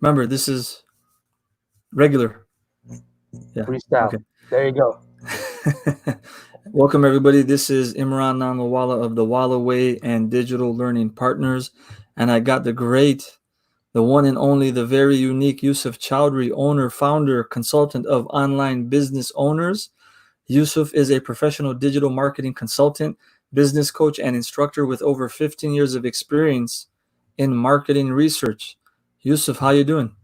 Remember, this is regular. Yeah. Freestyle. Okay. There you go. Welcome, everybody. This is Imran Namawala of the Walla Way and Digital Learning Partners. And I got the one and only, the very unique Yusuf Chowdhury, owner, founder, consultant of online business owners. Yusuf is a professional digital marketing consultant, business coach, and instructor with over 15 years of experience in marketing research. Yusuf, how you doing?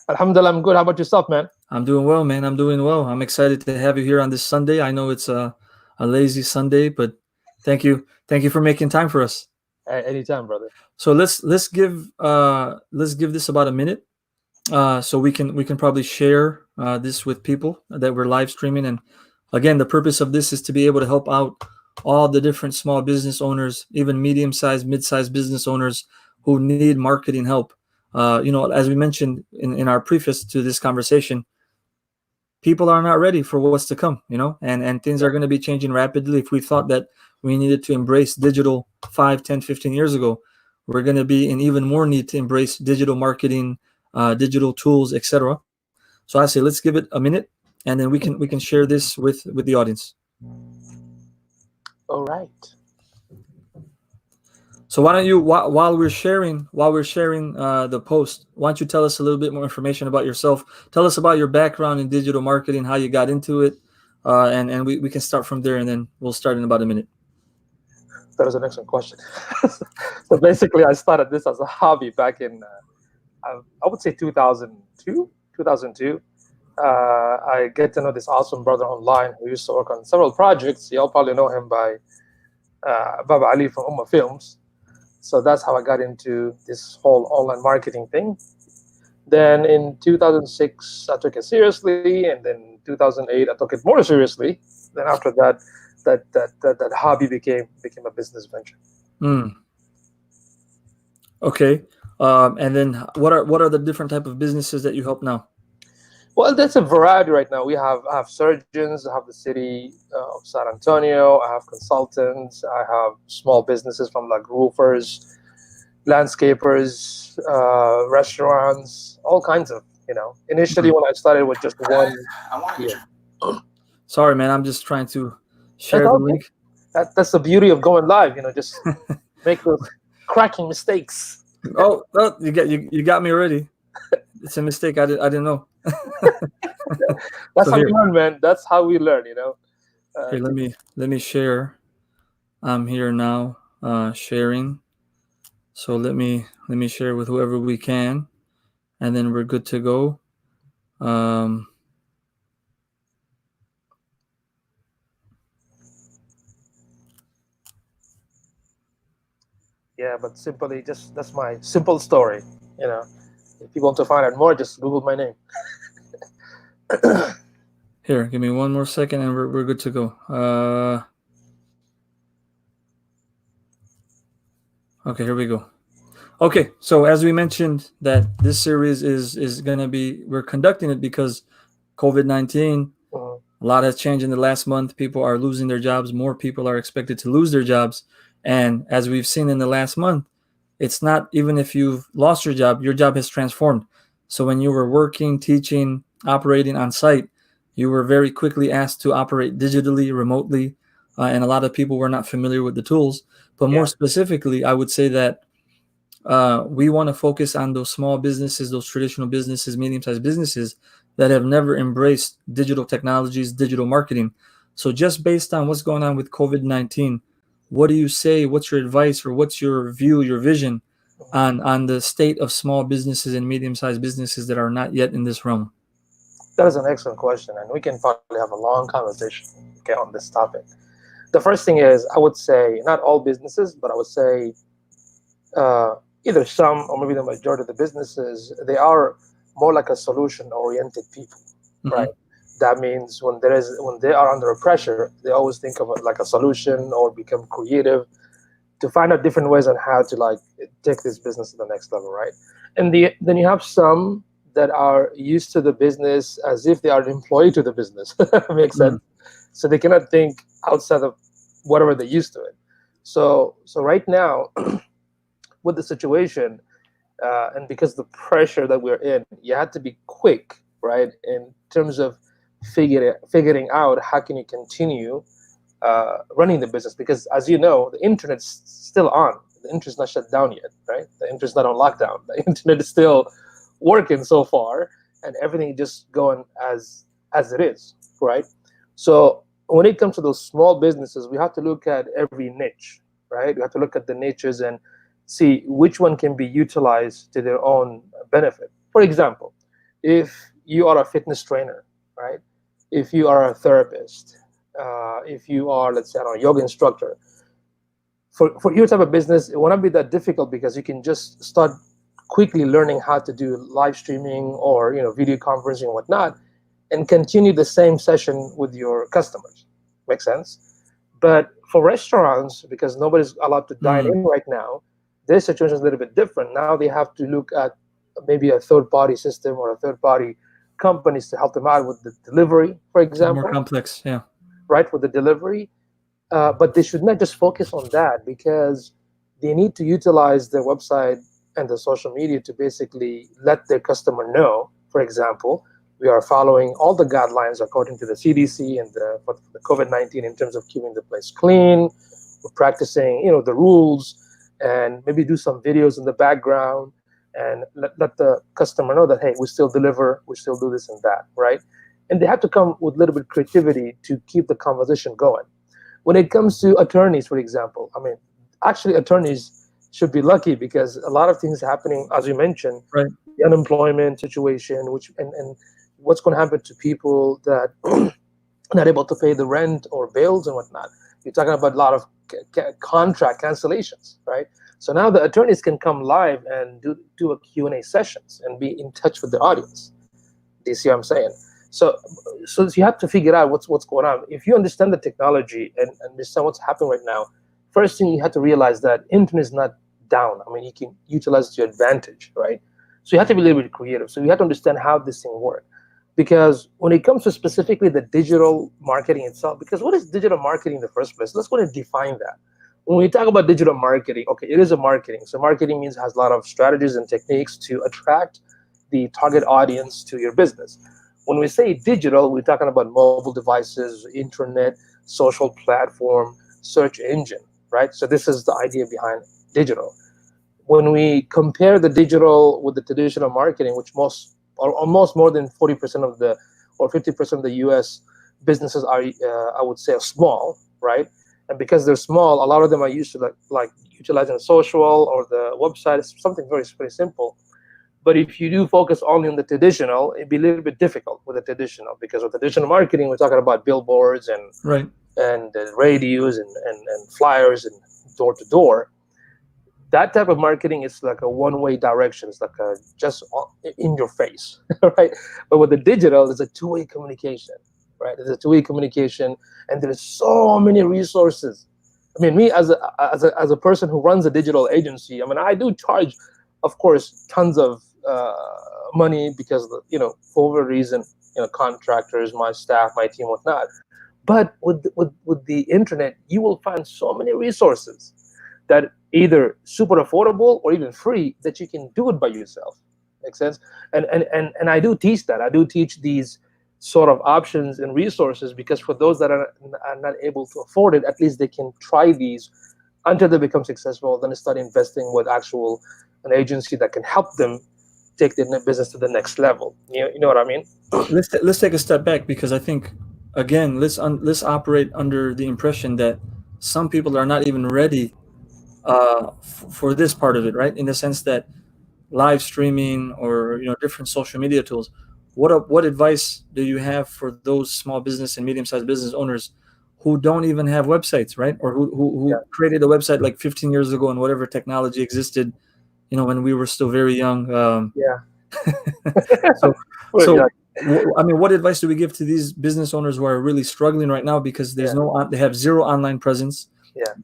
Alhamdulillah, I'm good. How about yourself, man? I'm doing well, man. I'm doing well. I'm excited to have you here on this Sunday. I know it's a lazy Sunday, but thank you. Thank you for making time for us. Anytime, brother. So let's give this about a minute. So we can probably share this with people that we're live streaming. And again, the purpose of this is to be able to help out all the different small business owners, even medium-sized, mid-sized business owners who need marketing help. As we mentioned in our preface to this conversation, people are not ready for what's to come, and things are going to be changing rapidly. If we thought that we needed to embrace digital 5, 10, 15 years ago, we're going to be in even more need to embrace digital marketing, digital tools, etc. So I say let's give it a minute, and then we can share this with the audience. All right. So why don't you, while we're sharing the post, why don't you tell us a little bit more information about yourself? Tell us about your background in digital marketing, how you got into it, and we can start from there, and then we'll start in about a minute. That is an excellent question. So basically, I started this as a hobby back in, I would say 2002. 2002. I get to know this awesome brother online who used to work on several projects. Y'all probably know him by Baba Ali from Umma Films. So that's how I got into this whole online marketing thing. Then in 2006, I took it seriously, and then 2008, I took it more seriously. Then after that, that hobby became a business venture. Okay, and then what are the different type of businesses that you help now? Well, that's a variety right now. I have surgeons. I have the city of San Antonio. I have consultants. I have small businesses from like roofers, landscapers, restaurants, all kinds of. Initially, when I started with just one. Sorry, man. I'm just trying to share That's the okay. link. That's the beauty of going live. Just make those cracking mistakes. Oh, you got me already. It's a mistake. I didn't know. That's So how here. we learn, man. That's how we learn. Here, let me share. I'm here now, sharing. So let me share with whoever we can, and then we're good to go. Yeah, but simply that's my simple story. If you want to find out more, just Google my name. Here, give me one more second, and we're good to go. Okay, here we go. Okay, so as we mentioned, that this series is gonna be, we're conducting it because COVID-19. A lot has changed in the last month. People are losing their jobs. More people are expected to lose their jobs. And as we've seen in the last month, it's not even if you've lost your job has transformed. So when you were working, teaching, operating on site, you were very quickly asked to operate digitally, remotely, and a lot of people were not familiar with the tools. But more specifically, I would say that we want to focus on those small businesses, those traditional businesses, medium-sized businesses that have never embraced digital technologies, digital marketing. So just based on what's going on with COVID-19, what do you say? What's your advice, or what's your view, your vision on the state of small businesses and medium-sized businesses that are not yet in this realm? That is an excellent question, and we can probably have a long conversation on this topic. The first thing is, I would say not all businesses, but I would say either some or maybe the majority of the businesses, they are more like a solution-oriented people, right? That means when they are under pressure, they always think of it like a solution or become creative to find out different ways on how to take this business to the next level, right? And then you have some that are used to the business as if they are an employee to the business. Makes sense. So they cannot think outside of whatever they're used to it. So right now, with the situation, and because the pressure that we're in, you had to be quick, right, in terms of figuring out how can you continue running the business, because as you know, the internet's still on. The internet's not shut down yet, right? The internet's not on lockdown. The internet is still working so far, and everything just going as it is, right? So when it comes to those small businesses, we have to look at every niche, right? We have to look at the niches and see which one can be utilized to their own benefit. For example, if you are a fitness trainer, right? If you are a therapist, if you are, let's say, I don't know, a yoga instructor, for your type of business, it won't be that difficult because you can just start quickly learning how to do live streaming or video conferencing and whatnot, and continue the same session with your customers. Make sense? But for restaurants, because nobody's allowed to dine in right now, their situation is a little bit different. Now they have to look at maybe a third-party system or a third-party companies to help them out with the delivery, for example. More complex, yeah. Right, with the delivery. But they should not just focus on that, because they need to utilize their website and the social media to basically let their customer know, for example, we are following all the guidelines according to the CDC and for the COVID-19 in terms of keeping the place clean. We're practicing, the rules, and maybe do some videos in the background and let the customer know that, hey, we still deliver, we still do this and that, right? And they have to come with a little bit of creativity to keep the conversation going. When it comes to attorneys, for example, I mean, actually attorneys should be lucky because a lot of things happening, as you mentioned, right. The unemployment situation, and what's going to happen to people that are not able to pay the rent or bills and whatnot. You're talking about a lot of contract cancellations, right? So now the attorneys can come live and do a Q&A sessions and be in touch with the audience. Do you see what I'm saying? So you have to figure out what's going on. If you understand the technology and understand what's happening right now, first thing you have to realize that internet is not down. I mean, you can utilize it to your advantage, right? So you have to be a little bit creative. So you have to understand how this thing works. Because when it comes to specifically the digital marketing itself, because what is digital marketing in the first place? Let's go and define that. When we talk about digital marketing, okay, it is a marketing. So marketing means it has a lot of strategies and techniques to attract the target audience to your business. When we say digital, we're talking about mobile devices, internet, social platform, search engine, right? So this is the idea behind digital. When we compare the digital with the traditional marketing, which almost more than 40% of the, or 50% of the U.S. businesses are, I would say, are small, right? And because they're small, a lot of them are used to like utilizing social or the website. It's something very, very simple. But if you do focus only on the traditional, it'd be a little bit difficult with the traditional, because with traditional marketing, we're talking about billboards and right. and radios and flyers and door to door. That type of marketing is like a one-way direction. It's like just in your face, right? But with the digital, it's a two-way communication, right? It's a two-way communication, and there's so many resources. I mean, me as a person who runs a digital agency, I mean, I do charge, of course, tons of money because for whatever reason, contractors, my staff, my team, whatnot. But with the internet, you will find so many resources that either super affordable or even free that you can do it by yourself. Make sense? And I do teach that. I do teach these sort of options and resources, because for those that are not able to afford it, at least they can try these until they become successful. Then start investing with an agency that can help them take their business to the next level. You know what I mean? Let's take a step back, because I think, again, let's operate under the impression that some people are not even ready for this part of it, right? In the sense that live streaming or different social media tools. What advice do you have for those small business and medium-sized business owners who don't even have websites, right? Or who created a website like 15 years ago and whatever technology existed, when we were still very young. So I mean, what advice do we give to these business owners who are really struggling right now because they have zero online presence? Yeah.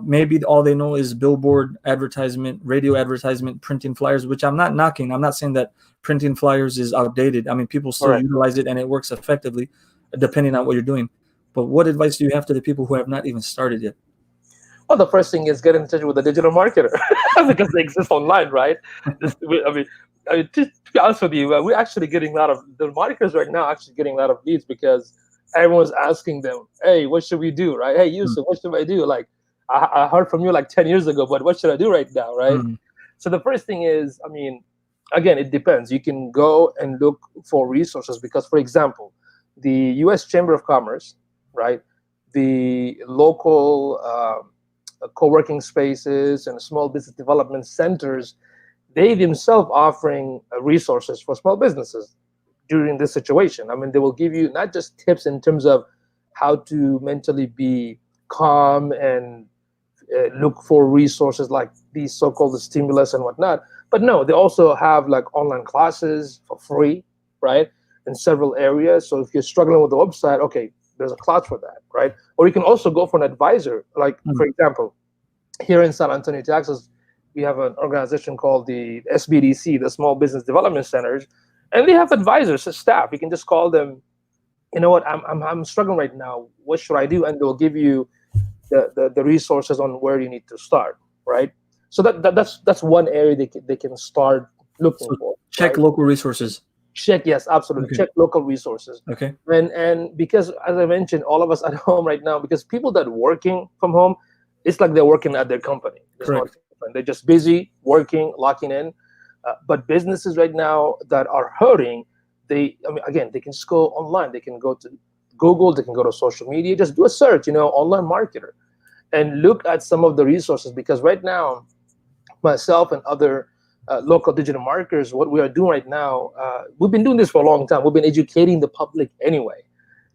Maybe all they know is billboard advertisement, radio advertisement, printing flyers, which I'm not knocking. I'm not saying that printing flyers is outdated. I mean, people still utilize it and it works effectively, depending on what you're doing. But what advice do you have to the people who have not even started yet? Well, the first thing is get in touch with a digital marketer because they exist online, right? To be honest with you, we're actually getting a lot of the marketers right now. Actually, getting a lot of leads because everyone's asking them, "Hey, what should we do?" Right? Hey, Mm, Yusuf, what should I do? Like, I heard from you like 10 years ago, but what should I do right now? Right? mm, So the first thing is, I mean, again, it depends. You can go and look for resources because, for example, the U.S. Chamber of Commerce, right? The local co-working spaces and small business development centers, they themselves offering resources for small businesses during this situation. I mean, they will give you not just tips in terms of how to mentally be calm and look for resources like these so-called stimulus and whatnot. But no, they also have like online classes for free, right? In several areas. So if you're struggling with the website, okay, there's a class for that, right? Or you can also go for an advisor. Like for mm. example, here in San Antonio, Texas, we have an organization called the SBDC, the Small Business Development Centers, and they have advisors, staff. You can just call them. You know what? I'm struggling right now. What should I do? And they'll give you the resources on where you need to start, right? So that's one area they can start looking So for, check right? local resources. Check, yes, absolutely. Okay. Check local resources. Okay. And because as I mentioned, all of us at home right now, because people that working from home, it's like they're working at their company. There's no Correct. different. They're just busy working, locking in. But businesses right now that are hurting, I mean, again, they can just go online. They can go to Google. They can go to social media. Just do a search, online marketer, and look at some of the resources because right now myself and other local digital marketers, what we are doing right now, we've been doing this for a long time. We've been educating the public anyway.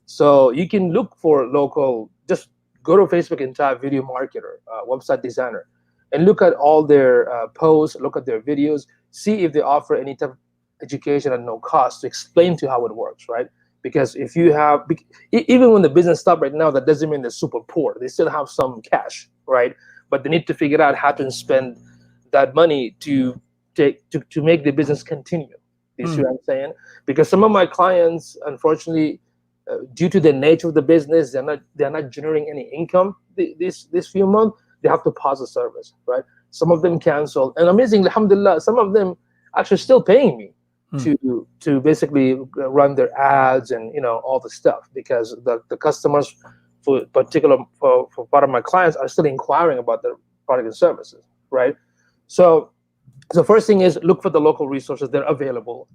So you can look for local, just go to Facebook and type video marketer, website designer, and look at all their posts, look at their videos, see if they offer any type of education at no cost to explain to you how it works, right? Because if you have, even when the business stop right now, that doesn't mean they're super poor. They still have some cash, right? But they need to figure out how to spend that money to make the business continue. You see Mm. what I'm saying? Because some of my clients, unfortunately, due to the nature of the business, they're not generating any income this few months. They have to pause the service, right? Some of them cancel, and amazingly, alhamdulillah, some of them actually still paying me Mm. to basically run their ads and all the stuff because the customers for part of my clients are still inquiring about their product and services, right? So the first thing is look for the local resources. They're available.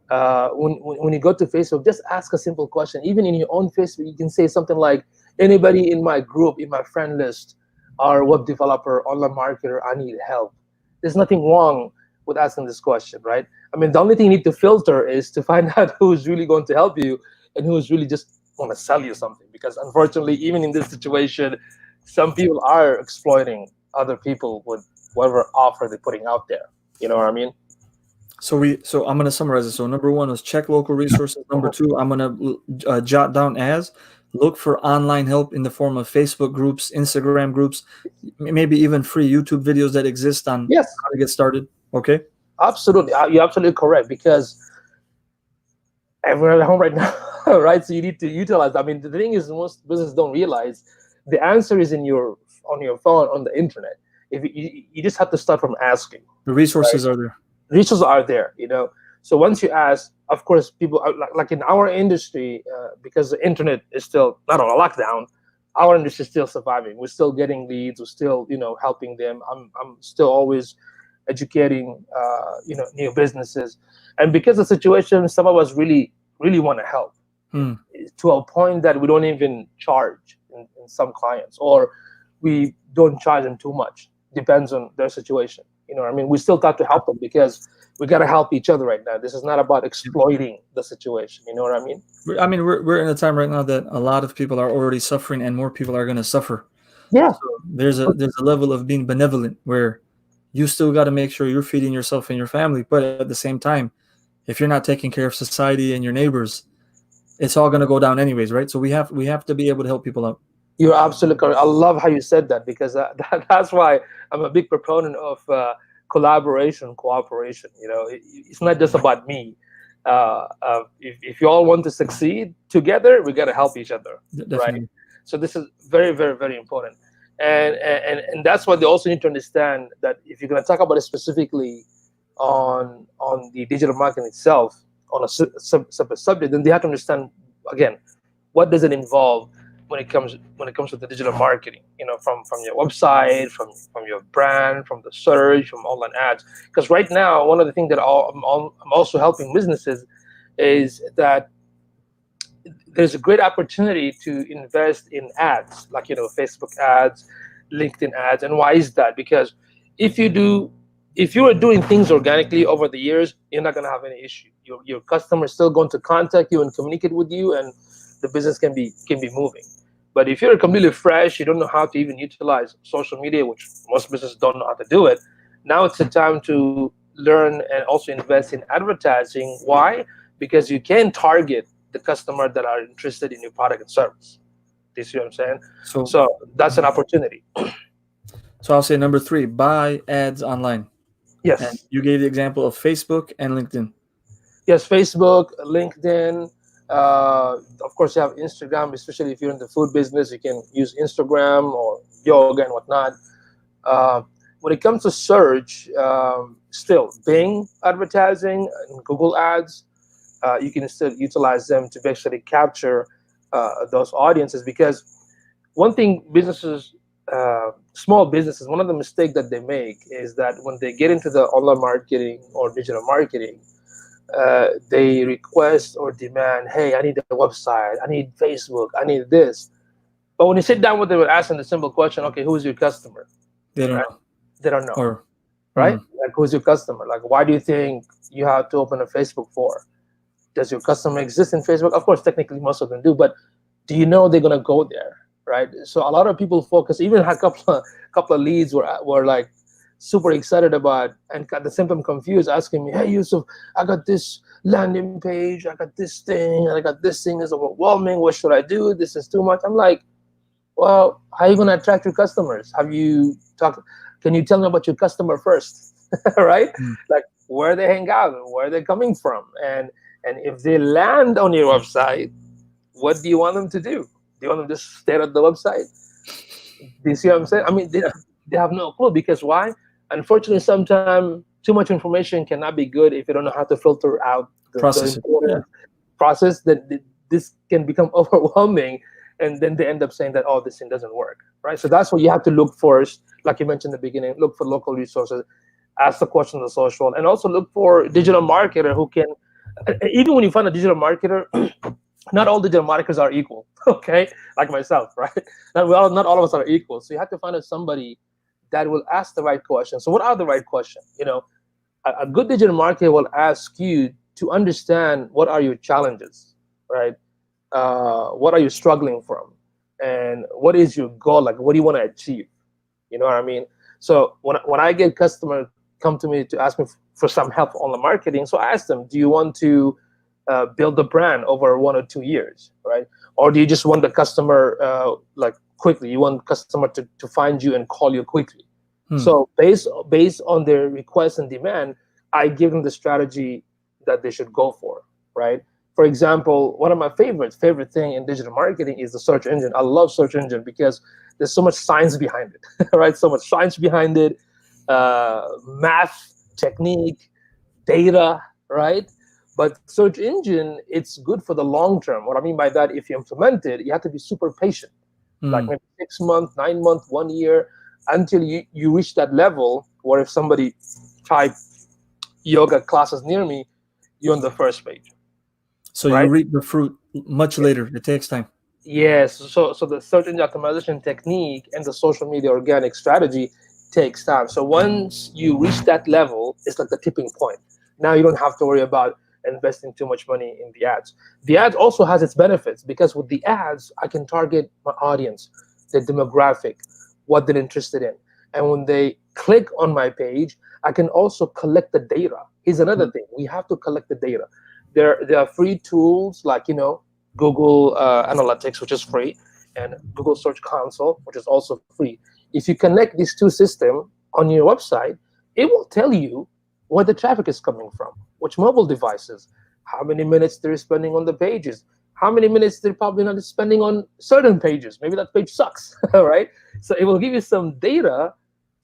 When you go to Facebook, just ask a simple question. Even in your own Facebook, you can say something like, anybody in my group, in my friend list, are web developer, online marketer, I need help. There's nothing wrong with asking this question, right? I mean, the only thing you need to filter is to find out who's really going to help you and who's really just want to sell you something. Because unfortunately, even in this situation, some people are exploiting other people with whatever offer they're putting out there. You know what I mean? So I'm gonna summarize it. So number one is check local resources. Number two, I'm gonna jot down as look for online help in the form of Facebook groups, Instagram groups, maybe even free YouTube videos that exist on Yes, how to get started. Okay. absolutely. You're absolutely correct because everyone at home right now, right? So you need to utilize. I mean, the thing is, most businesses don't realize the answer is on your phone on the internet. If you just have to start from asking. The resources are there. Resources are there, So once you ask, of course, people are like in our industry, because the internet is still not on a lockdown. Our industry is still surviving. We're still getting leads. We're still, helping them. I'm still always educating, new businesses, and because of the situation, some of us really, really want to help Hmm. to a point that we don't even charge in some clients, or we don't charge them too much. Depends on their situation. You know what I mean? We still got to help them because we got to help each other right now. This is not about exploiting the situation. You know what I mean? I mean, we're in a time right now that a lot of people are already suffering, and more people are going to suffer. Yeah. So there's a level of being benevolent where you still got to make sure you're feeding yourself and your family, but at the same time, if you're not taking care of society and your neighbors, it's all going to go down anyways, right? So we have to be able to help people out. You're absolutely correct. I love how you said that because that's why I'm a big proponent of collaboration, cooperation. It's not just about me. If you all want to succeed together, we got to help each other, right? Definitely. So this is very, very, very important. And that's why they also need to understand that if you're going to talk about it specifically on the digital marketing itself, on a separate subject, then they have to understand again, what does it involve when it comes to the digital marketing, from your website, from your brand, from the search, from online ads. Because right now, one of the things that I'm also helping businesses is that there's a great opportunity to invest in ads, like Facebook ads, LinkedIn ads. And why is that? Because if you are doing things organically over the years, you're not going to have any issue. Your customer is still going to contact you and communicate with you, and the business can be moving. But if you're completely fresh, you don't know how to even utilize social media, which most businesses don't know how to do it. Now it's the time to learn and also invest in advertising. Why? Because you can target the customer that are interested in your product and service. Do you see what I'm saying? So that's an opportunity. So I'll say number 3, buy ads online. Yes. And you gave the example of Facebook and LinkedIn. Yes, Facebook, LinkedIn. Of course, you have Instagram, especially if you're in the food business. You can use Instagram or yoga and whatnot. Uh, when it comes to search, still Bing advertising and Google ads, you can still utilize them to basically capture those audiences. Because one thing small businesses, one of the mistakes that they make is that when they get into the online marketing or digital marketing, they request or demand, hey, I need a website, I need Facebook, I need this. But when you sit down with them and ask them the simple question, okay, who's your customer? They don't Right? know. They don't know, Or right? Like, who's your customer? Like, why do you think you have to open a Facebook for? Does your customer exist in Facebook? Of course, technically, most of them do, but do you know they're gonna go there, right? So a lot of people focus. Even had a couple of leads were like super excited about and got the symptom confused, asking me, "Hey, Yusuf, I got this landing page, I got this thing, and I got this thing is overwhelming. What should I do? This is too much." I'm like, well, how are you gonna attract your customers? Have you talked? Can you tell me about your customer first, right? Like, where they hang out, where they're coming from, and if they land on your website, what do you want them to do? Do you want them to just stare at the website? Do you see what I'm saying? I mean, they have no clue. Because why? Unfortunately, sometimes too much information cannot be good if you don't know how to filter out the process it. important process. That this can become overwhelming, and then they end up saying that, oh, this thing doesn't work, right? So that's what you have to look first. Like you mentioned in the beginning, look for local resources, ask the question on the social, and also look for digital marketer who can. Even when you find a digital marketer, not all digital marketers are equal. Okay, like myself, right? Not all of us are equal. So you have to find out somebody that will ask the right question. So what are the right questions? A good digital marketer will ask you to understand what are your challenges, right? What are you struggling from, and what is your goal? Like, what do you want to achieve? You know what I mean? So when I get customers come to me to ask me for some help on the marketing, so I ask them, do you want to build the brand over 1 or 2 years, right? Or do you just want the customer like quickly? You want customer to find you and call you quickly. So based on their request and demand, I give them the strategy that they should go for, right? For example, one of my favorite thing in digital marketing is the search engine. I love search engine because there's so much science behind it, right? So much science behind it, math, technique, data, right? But search engine, it's good for the long term. What I mean by that, if you implement it, you have to be super patient, like maybe 6 months, 9 months, 1 year, until you reach that level where if somebody type yoga classes near me, you're on the first page. So right? you reap the fruit much later. It takes time. Yes. So the search engine optimization technique and the social media organic strategy takes time. So once you reach that level, it's like the tipping point. Now you don't have to worry about investing too much money in the ads. The ads also has its benefits, because with the ads, I can target my audience, the demographic, what they're interested in. And when they click on my page, I can also collect the data. Here's another thing. We have to collect the data. There are free tools like, Google Analytics, which is free, and Google Search Console, which is also free. If you connect these two systems on your website, it will tell you where the traffic is coming from, which mobile devices, how many minutes they're spending on the pages, how many minutes they're probably not spending on certain pages. Maybe that page sucks, right? So it will give you some data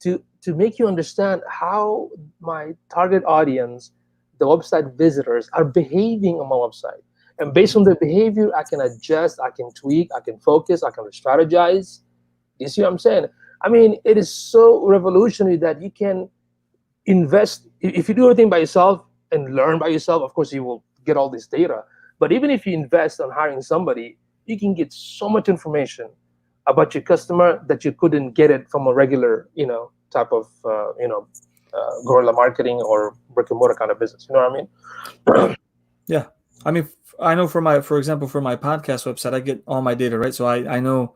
to make you understand how my target audience, the website visitors, are behaving on my website. And based on their behavior, I can adjust, I can tweak, I can focus, I can strategize. You see what I'm saying? I mean, it is so revolutionary that you can invest. If you do everything by yourself and learn by yourself, of course you will get all this data. But even if you invest on hiring somebody, you can get so much information about your customer that you couldn't get it from a regular, type of, guerrilla marketing or brick and mortar kind of business. You know what I mean? Right. Yeah. I mean, I know for example, for my podcast website, I get all my data, right? So I know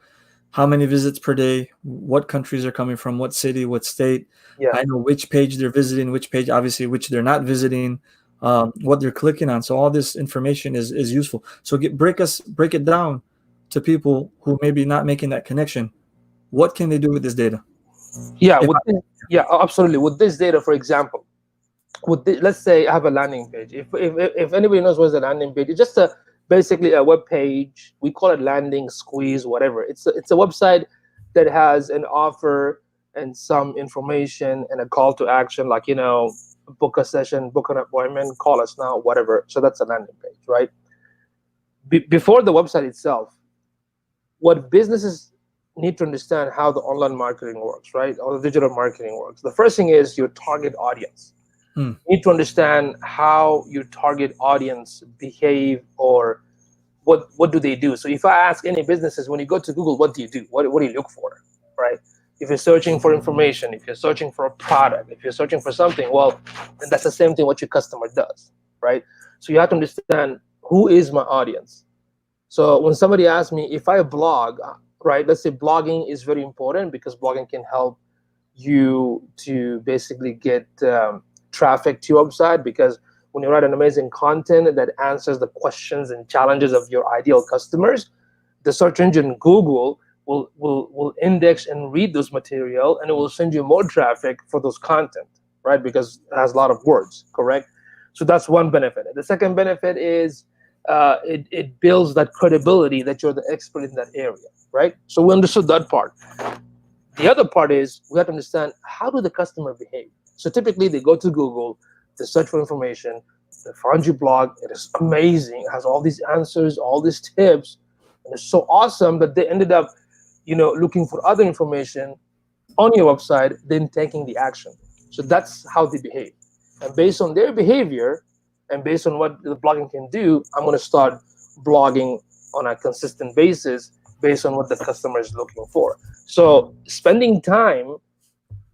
how many visits per day, what countries are coming from, what city, what state. Yeah. I know which page they're visiting, which page, obviously, which they're not visiting, what they're clicking on. So all this information is useful. So break it down to people who maybe not making that connection. What can they do with this data? Yeah. If Yeah, absolutely. With this data, for example, let's say I have a landing page. If anybody knows what's a landing page, it's just basically a web page. We call it landing, squeeze, whatever. It's a website that has an offer and some information and a call to action, like, book a session, book an appointment, call us now, whatever. So that's a landing page, right? Before the website itself, what businesses need to understand how the online marketing works, right? Or the digital marketing works. The first thing is your target audience. You need to understand how your target audience behave, or what do they do. So if I ask any businesses, when you go to Google, what do you do? What do you look for, right? If you're searching for information, if you're searching for a product, if you're searching for something, well, then that's the same thing what your customer does, right? So you have to understand who is my audience. So when somebody asks me if I blog, right, let's say blogging is very important because blogging can help you to basically get traffic to your website, because when you write an amazing content that answers the questions and challenges of your ideal customers, the search engine Google will index and read those material, and it will send you more traffic for those content, right? Because it has a lot of words, correct? So that's one benefit. The second benefit is it builds that credibility that you're the expert in that area, right? So we understood that part. The other part is we have to understand, how do the customer behave? So typically they go to Google, they search for information, they find your blog, it is amazing, it has all these answers, all these tips, and it's so awesome that they ended up, looking for other information on your website, then taking the action. So that's how they behave. And based on their behavior and based on what the blogging can do, I'm going to start blogging on a consistent basis based on what the customer is looking for. So spending time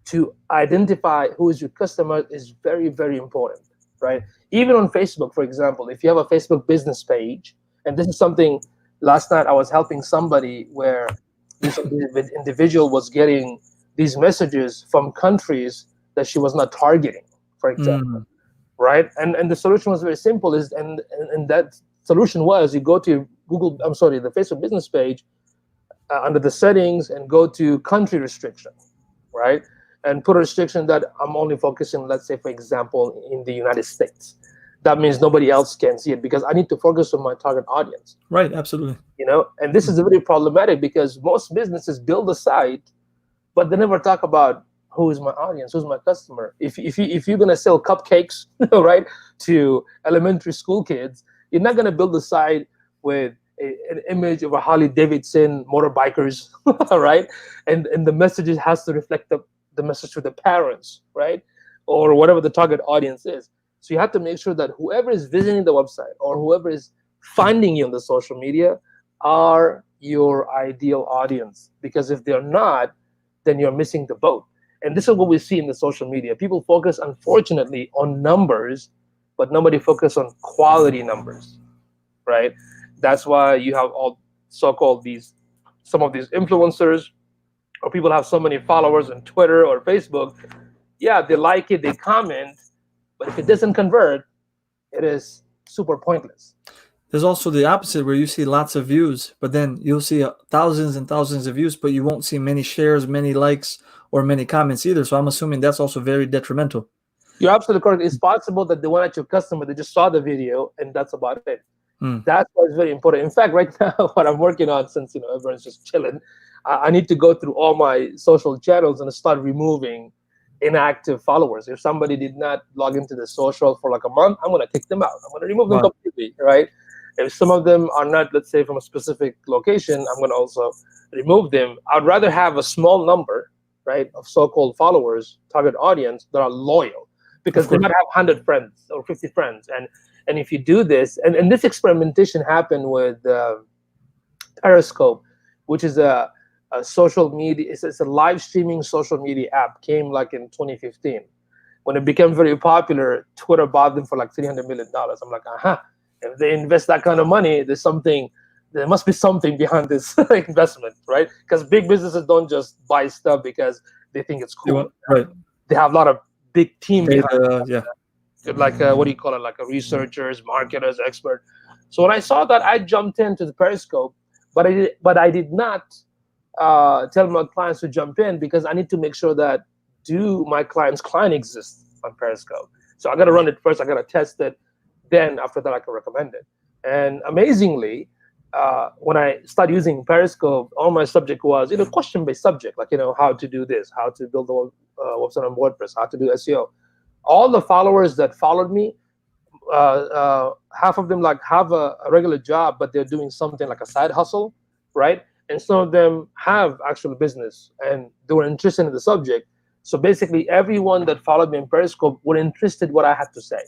to identify who is your customer is very, very important, right? Even on Facebook, for example, if you have a Facebook business page, and this is something, last night I was helping somebody where this individual was getting these messages from countries that she was not targeting, for example, right? And the solution was very simple, and that solution was, you go to the Facebook business page, under the settings, and go to country restriction, right? And put a restriction that I'm only focusing, let's say, for example, in the United States. That means nobody else can see it because I need to focus on my target audience. Right, absolutely. And this is very problematic because most businesses build a site, but they never talk about who is my audience, who's my customer. If you're gonna sell cupcakes, right, to elementary school kids, you're not gonna build a site with an image of a Harley Davidson motorbikers, right? And the messages has to reflect the message to the parents, right? Or whatever the target audience is. So you have to make sure that whoever is visiting the website or whoever is finding you on the social media are your ideal audience. Because if they're not, then you're missing the boat. And this is what we see in the social media. People focus, unfortunately, on numbers, but nobody focus on quality numbers, right? That's why you have all so-called some of these influencers, or people have so many followers on Twitter or Facebook. Yeah, they like it, they comment, but if it doesn't convert, it is super pointless. There's also the opposite, where you see lots of views, but then you'll see thousands and thousands of views, but you won't see many shares, many likes, or many comments either. So I'm assuming that's also very detrimental. You're absolutely correct. It's possible that the one at your customer, they just saw the video and that's about it. That's why it's very important. In fact, right now, what I'm working on, since everyone's just chilling, I need to go through all my social channels and start removing inactive followers. If somebody did not log into the social for like a month, I'm going to kick them out. I'm going to remove them Wow. completely, right? If some of them are not, let's say, from a specific location, I'm going to also remove them. I'd rather have a small number, right, of so-called followers, target audience that are loyal, because they might have 100 friends or 50 friends. And if you do this, and this experimentation happened with Periscope, which is a social media, it's a live streaming social media app, came like in 2015. When it became very popular, Twitter bought them for like $300 million. I'm like, if they invest that kind of money, there must be something behind this investment, right? Because big businesses don't just buy stuff because they think it's cool. Right. They have a lot of big team behind yeah. like what do you call it, like a researchers, marketers, expert. So when I saw that, I jumped into the Periscope, but I did not tell my clients to jump in, because I need to make sure that do my client exist on Periscope. So I got to run it first. I got to test it. Then after that, I can recommend it. And amazingly, when I started using Periscope, all my subject was question-based subject, like how to do this, how to build a website on WordPress, how to do SEO. All the followers that followed me, half of them like have a regular job, but they're doing something like a side hustle, right? And some of them have actual business, and they were interested in the subject. So basically, everyone that followed me in Periscope were interested in what I had to say.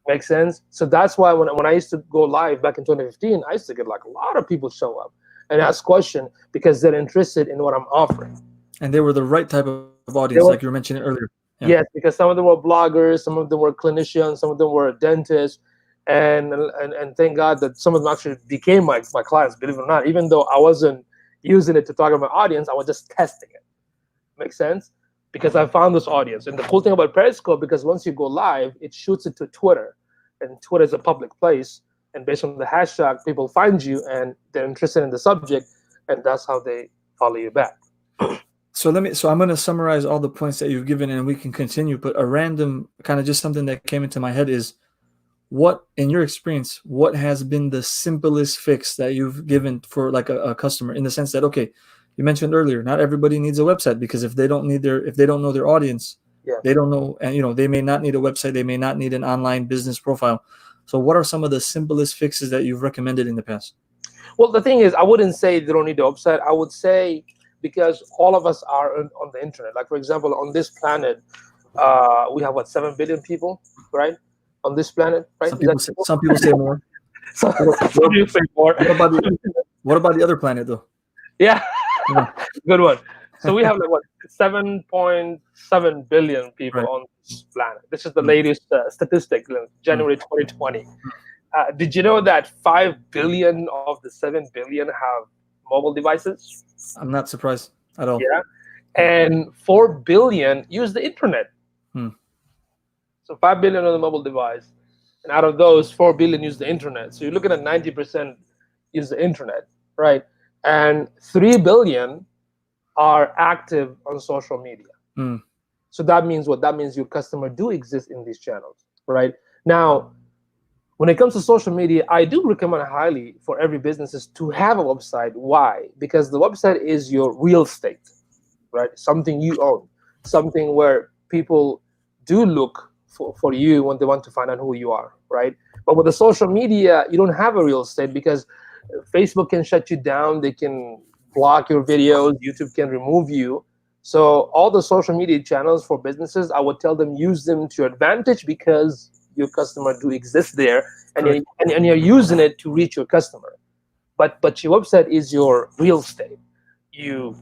Makes sense? So that's why when I used to go live back in 2015, I used to get like a lot of people show up and ask questions because they're interested in what I'm offering. And they were the right type of audience, like you were mentioning earlier. Yeah. Yes, because some of them were bloggers, some of them were clinicians, some of them were dentists, and thank God that some of them actually became my clients, believe it or not. Even though I wasn't using it to target my audience, I was just testing it. Makes sense? Because I found this audience. And the cool thing about Periscope, because once you go live, it shoots it to Twitter, and Twitter is a public place. And based on the hashtag, people find you and they're interested in the subject, and that's how they follow you back. So I'm going to summarize all the points that you've given, and we can continue. But a random kind of just something that came into my head is, what, in your experience, what has been the simplest fix that you've given for like a customer, in the sense that, okay, you mentioned earlier, not everybody needs a website, because if they don't know their audience, they don't know, and they may not need a website, they may not need an online business profile. So what are some of the simplest fixes that you've recommended in the past? Well, the thing is, I wouldn't say they don't need a website. I would say, because all of us are on the internet. Like, for example, on this planet, we have 7 billion people, right? On this planet, right? Some people say more. Some people say more. What about the other planet, though? Yeah. Good one. So we have 7.7 billion people on this planet. This is the latest statistic, January 2020. Did you know that 5 billion of the 7 billion have mobile devices? I'm not surprised at all. Yeah. And 4 billion use the internet. So 5 billion on the mobile device. And out of those, 4 billion use the internet. So you're looking at 90% use the internet, right? And 3 billion are active on social media. So that means what? That means your customer do exist in these channels, right? Now, when it comes to social media, I do recommend highly for every business to have a website. Why? Because the website is your real estate, right? Something you own, something where people do look for you when they want to find out who you are, right? But with the social media, you don't have a real estate, because Facebook can shut you down. They can block your videos. YouTube can remove you. So all the social media channels for businesses, I would tell them use them to your advantage, because your customer do exist there, and you're using it to reach your customer. But your website is your real estate. You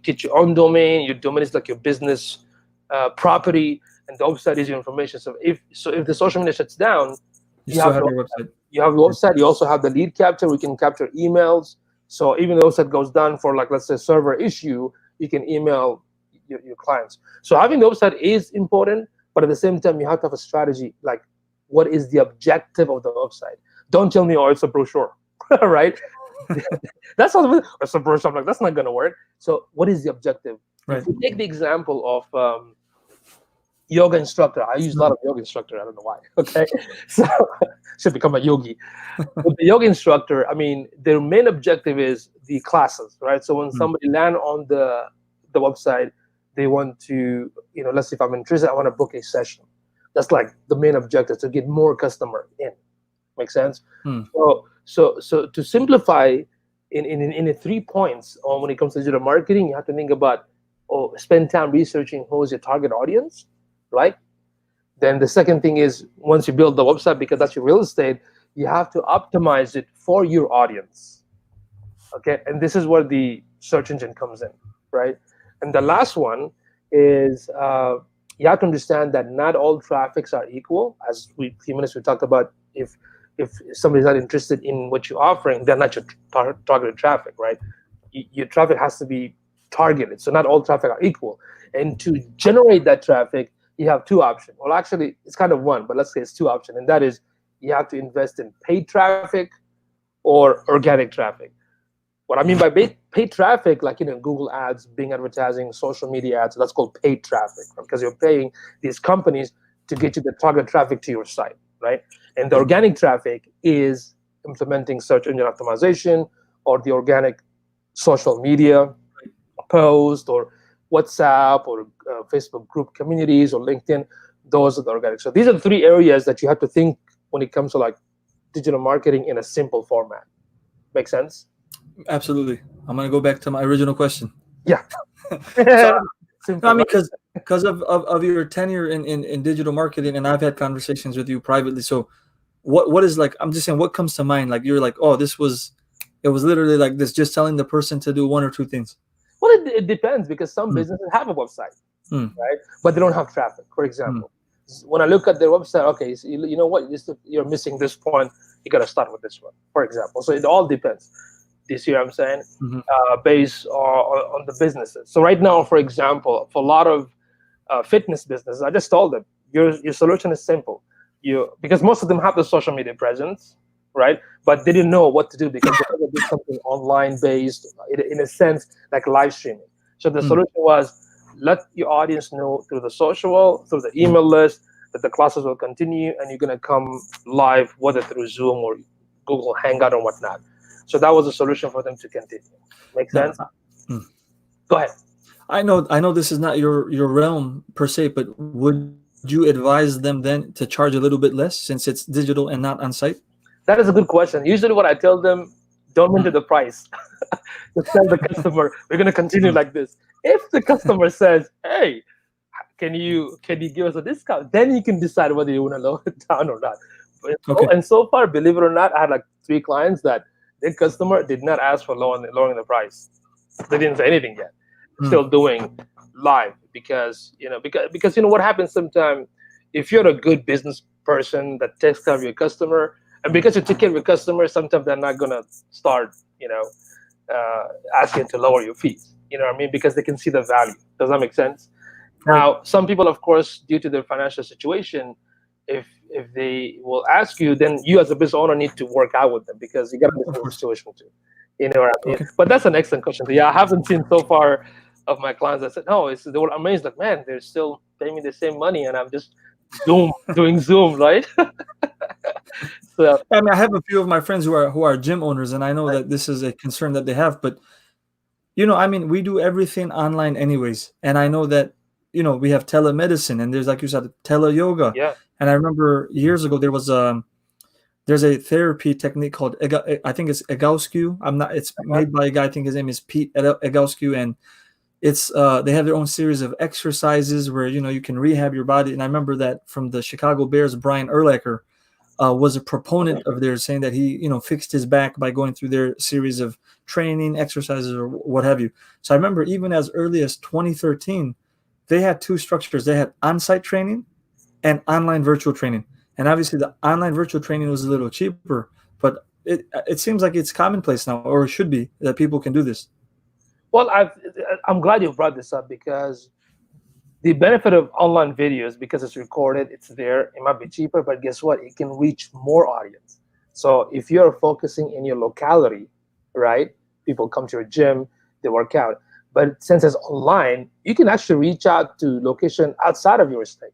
get your own domain. Your domain is like your business property, and the website is your information. So if the social media shuts down, you have your website. You have your website. You also have the lead capture. We can capture emails. So even the website goes down for, like, let's say, server issue, you can email your clients. So having the website is important, but at the same time, you have to have a strategy. Like, what is the objective of the website? Don't tell me, oh, it's a brochure, right? That's not, it's a brochure. I'm like, that's not going to work. So what is the objective? Right. If we take the example of yoga instructor. I use a lot of yoga instructor. I don't know why. Okay, so should become a yogi. With the yoga instructor, I mean, their main objective is the classes, right? So when somebody land on the website, they want to, let's say if I'm interested, I want to book a session. That's like the main objective, to get more customer in. Make sense? So to simplify, in the 3 points on when it comes to digital marketing, you have to think about, spend time researching who is your target audience, right? Then the second thing is, once you build the website, because that's your real estate, you have to optimize it for your audience. Okay, and this is where the search engine comes in, right? And the last one is, you have to understand that not all traffics are equal. As a few minutes we talked about, if somebody's not interested in what you're offering, they're not your targeted traffic, right? Your traffic has to be targeted, so not all traffic are equal. And to generate that traffic, you have two options. Well, actually, it's kind of one, but let's say it's two options, and that is, you have to invest in paid traffic or organic traffic. What I mean by paid traffic, like Google ads, Bing advertising, social media ads, that's called paid traffic, because you're paying these companies to get you the target traffic to your site, right? And the organic traffic is implementing search engine optimization, or the organic social media post, or WhatsApp, or Facebook group communities, or LinkedIn. Those are the organic. So these are the three areas that you have to think when it comes to like digital marketing in a simple format. Make sense? Absolutely. I'm gonna go back to my original question. Yeah. So, Simple, I mean, right? because of your tenure in digital marketing, and I've had conversations with you privately. So, what is, like, I'm just saying, what comes to mind? Like, you're like, oh, it was literally like this, just telling the person to do one or two things. Well, it depends, because some businesses have a website, right? But they don't have traffic. For example, when I look at their website, okay, so you know what, you're missing this point. You got to start with this one, for example. So it all depends. Do you see what I'm saying? Based on the businesses. So right now, for example, for a lot of fitness businesses, I just told them, your solution is simple. Because most of them have the social media presence, right? But they didn't know what to do, because they never did something online based, in a sense, like live streaming. So the solution was, let your audience know through the social, through the email list, that the classes will continue, and you're going to come live, whether through Zoom or Google Hangout or whatnot. So that was a solution for them to continue. Make sense? Go ahead. I know this is not your realm per se, but would you advise them then to charge a little bit less, since it's digital and not on site? That is a good question. Usually what I tell them, don't mention the price. Just tell the customer, we're going to continue like this. If the customer says, hey, can you give us a discount, then you can decide whether you want to lower it down or not. Okay. And so far, believe it or not, I had like 3 clients that their customer did not ask for lowering the price. They didn't say anything yet. Still doing live, because what happens sometimes, if you're a good business person that takes care of your customer, and because you take care of your customer, sometimes they're not gonna start asking to lower your fees. You know what I mean? Because they can see the value. Does that make sense? Right. Now, some people, of course, due to their financial situation, if they will ask you, then you as a business owner need to work out with them, because you got to understand the situation too. You know what I mean? Okay. But that's an excellent question. Yeah, I haven't seen so far of my clients that said, no, they were amazed, like, man, they're still paying me the same money, and I'm just doing Zoom, right? So I mean, I have a few of my friends who are gym owners, and I know that this is a concern that they have. But I mean, we do everything online anyways, and I know that we have telemedicine, and there's, like you said, tele yoga. yeah, And I remember years ago there's a therapy technique called I think it's Egoscue. It's made by a guy, I think his name is Pete Egoscue, and it's they have their own series of exercises where you can rehab your body. And I remember that from the Chicago Bears, Brian Urlacher was a proponent of theirs, saying that he fixed his back by going through their series of training exercises or what have you. So I remember even as early as 2013, they had two structures. They had on-site training and online virtual training. And obviously the online virtual training was a little cheaper, but it seems like it's commonplace now, or it should be, that people can do this. well, I'm glad you brought this up, because the benefit of online videos, because it's recorded, it's there, it might be cheaper, but guess what? It can reach more audience. So if you're focusing in your locality, right? People come to your gym, they work out. But since it's online, you can actually reach out to location outside of your state.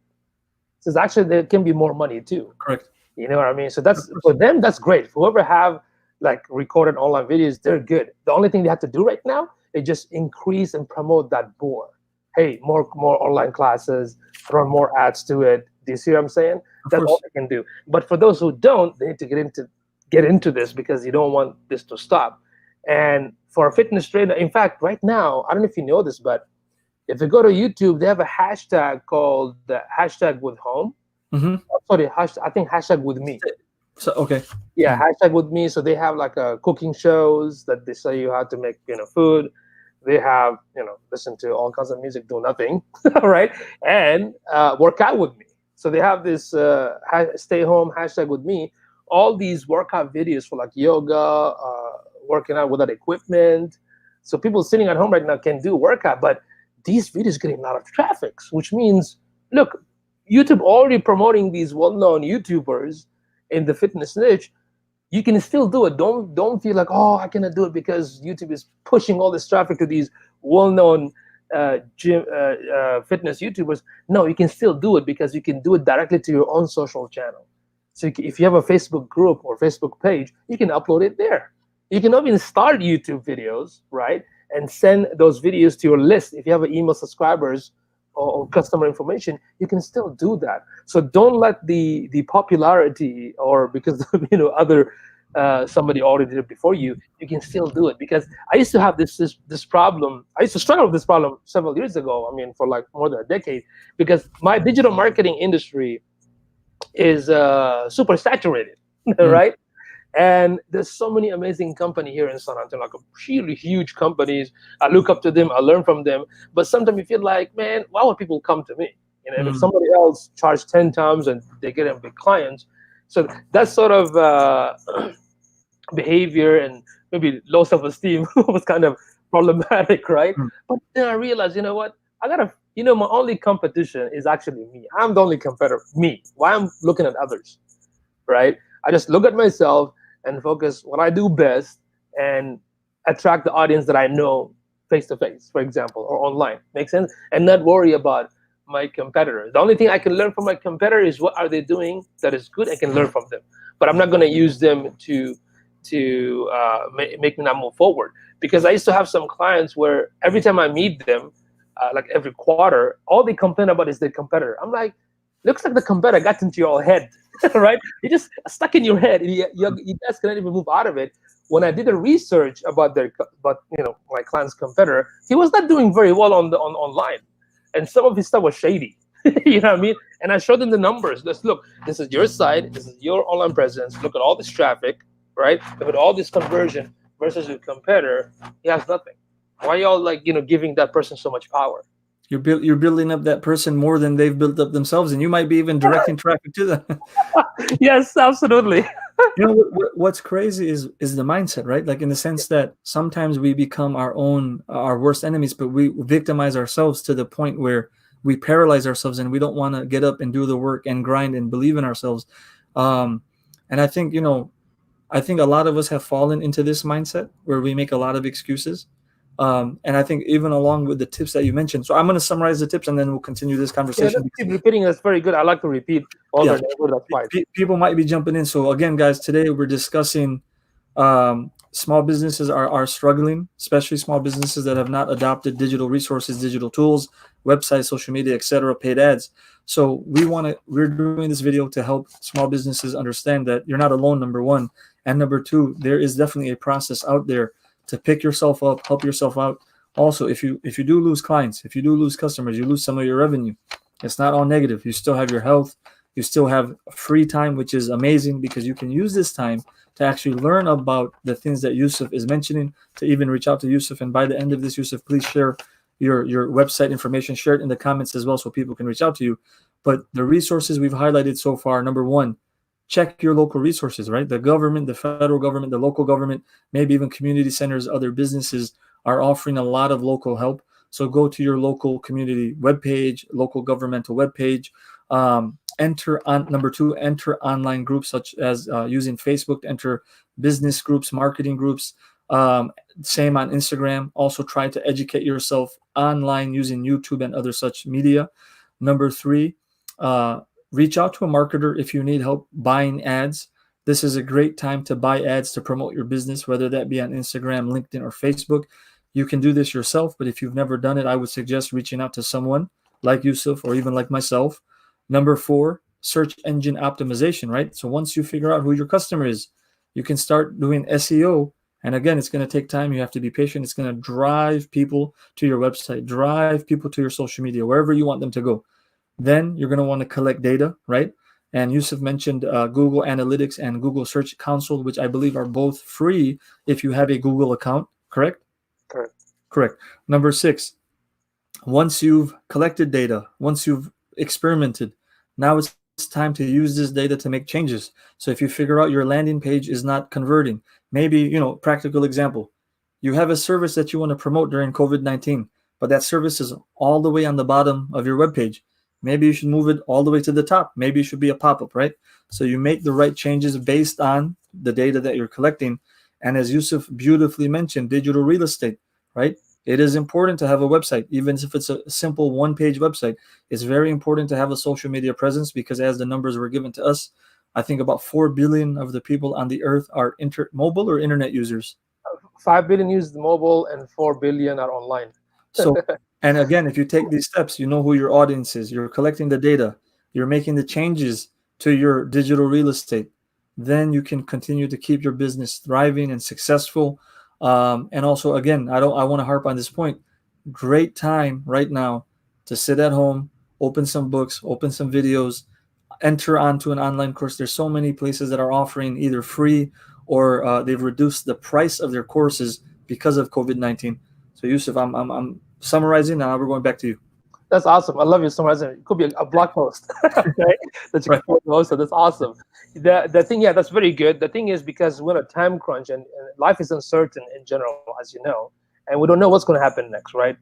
says actually there can be more money too. Correct. You know what I mean? So that's for them. That's great. Whoever have like recorded online videos, they're good. The only thing they have to do right now is just increase and promote that more. Hey, more online classes, throw more ads to it. Do you see what I'm saying? Of That's all course. they can do. But for those who don't, they need to get into this because you don't want this to stop. And for a fitness trainer, in fact, right now, I don't know if you know this, but if you go to YouTube, they have a hashtag called the hashtag with home. Mm-hmm. Sorry, I think hashtag with me. So okay. Yeah, hashtag with me. So they have like cooking shows that they show you how to make food. They have listen to all kinds of music, do nothing, right? And work out with me. So they have this stay home hashtag with me. All these workout videos for like yoga, working out without equipment. So people sitting at home right now can do workout, but these videos getting a lot of traffic, which means look, YouTube already promoting these well-known YouTubers in the fitness niche. You can still do it. Don't feel like, oh, I cannot do it because YouTube is pushing all this traffic to these well-known gym fitness YouTubers. No, you can still do it because you can do it directly to your own social channel. So if you have a Facebook group or Facebook page, you can upload it there. You can even start YouTube videos, right, and send those videos to your list. If you have email subscribers or customer information, you can still do that. So don't let the popularity or because other somebody already did it before you can still do it. Because I used to have this problem. I used to struggle with this problem several years ago. I mean, for like more than a decade, because my digital marketing industry is super saturated, right? And there's so many amazing companies here in San Antonio, like really huge companies. I look up to them, I learn from them. But sometimes you feel like, man, why would people come to me? And if somebody else charged 10 times and they get them big clients. So that sort of behavior and maybe low self-esteem was kind of problematic, right? But then I realized, you know what? my only competition is actually me. I'm the only competitor, me. Why I'm looking at others, right? I just look at myself and focus what I do best and attract the audience that I know face to face, for example, or online. Make sense? And not worry about my competitor. The only thing I can learn from my competitor is what are they doing that is good. I can learn from them, but I'm not going to use them to make me not move forward. Because I used to have some clients where every time I meet them, like every quarter, all they complain about is their competitor. I'm like, looks like the competitor got into your head, right? It just stuck in your head. And you guys cannot even move out of it. When I did a research about my client's competitor, he was not doing very well on online, and some of his stuff was shady. You know what I mean? And I showed them the numbers. Let's look. This is your site. This is your online presence. Look at all this traffic, right? Look at all this conversion versus your competitor. He has nothing. Why y'all giving that person so much power? You're building up that person more than they've built up themselves, and you might be even directing traffic to them. Yes, absolutely. What's crazy is the mindset, right? Like in the sense that sometimes we become our worst enemies, but we victimize ourselves to the point where we paralyze ourselves and we don't want to get up and do the work and grind and believe in ourselves. And I think a lot of us have fallen into this mindset where we make a lot of excuses. And I think even along with the tips that you mentioned. So I'm going to summarize the tips and then we'll continue this conversation. Keep repeating. That's very good. I like to repeat all the that's fine. People might be jumping in. So again, guys, today we're discussing small businesses are struggling, especially small businesses that have not adopted digital resources, digital tools, websites, social media, etc., paid ads. So we're doing this video to help small businesses understand that you're not alone, number one. And number two, there is definitely a process out there to pick yourself up, help yourself out. Also, if you do lose clients, if you do lose customers, you lose some of your revenue. It's not all negative. You still have your health. You still have free time, which is amazing because you can use this time to actually learn about the things that Yusuf is mentioning, to even reach out to Yusuf. And by the end of this, Yusuf, please share your website information, share it in the comments as well so people can reach out to you. But the resources we've highlighted so far, number one, check your local resources, right? The government, the federal government, the local government, maybe even community centers, other businesses are offering a lot of local help. So go to your local community webpage, local governmental webpage. Number two, enter online groups such as using Facebook to enter business groups, marketing groups. Same on Instagram. Also try to educate yourself online using YouTube and other such media. Number three, reach out to a marketer if you need help buying ads. This is a great time to buy ads to promote your business, whether that be on Instagram, LinkedIn, or Facebook. You can do this yourself, but if you've never done it, I would suggest reaching out to someone like Yusuf or even like myself. Number four, search engine optimization, right? So once you figure out who your customer is, you can start doing SEO. And again, it's going to take time. You have to be patient. It's going to drive people to your website, drive people to your social media, wherever you want them to go. Then you're going to want to collect data, right? And Yusuf mentioned Google Analytics and Google Search Console, which I believe are both free if you have a Google account, correct? Correct. Correct. Number six, once you've collected data, once you've experimented, now it's time to use this data to make changes. So if you figure out your landing page is not converting, maybe, practical example, you have a service that you want to promote during COVID-19, but that service is all the way on the bottom of your webpage. Maybe you should move it all the way to the top. Maybe it should be a pop-up, right? So you make the right changes based on the data that you're collecting. And as Yusuf beautifully mentioned, digital real estate, right? It is important to have a website, even if it's a simple one-page website. It's very important to have a social media presence because as the numbers were given to us, I think about 4 billion of the people on the earth are mobile or internet users. 5 billion use mobile and 4 billion are online. So, and again, if you take these steps, you know who your audience is, you're collecting the data, you're making the changes to your digital real estate, then you can continue to keep your business thriving and successful. And also, again, I want to harp on this point. Great time right now to sit at home, open some books, open some videos, enter onto an online course. There's so many places that are offering either free or they've reduced the price of their courses because of COVID-19. So Yusuf, I'm summarizing. Now we're going back to you. That's awesome. I love your summarizing. It could be a blog post, right? That you can post. So that's awesome. The thing, yeah, that's very good. The thing is because we're in a time crunch and life is uncertain in general, as you know, and we don't know what's going to happen next, right?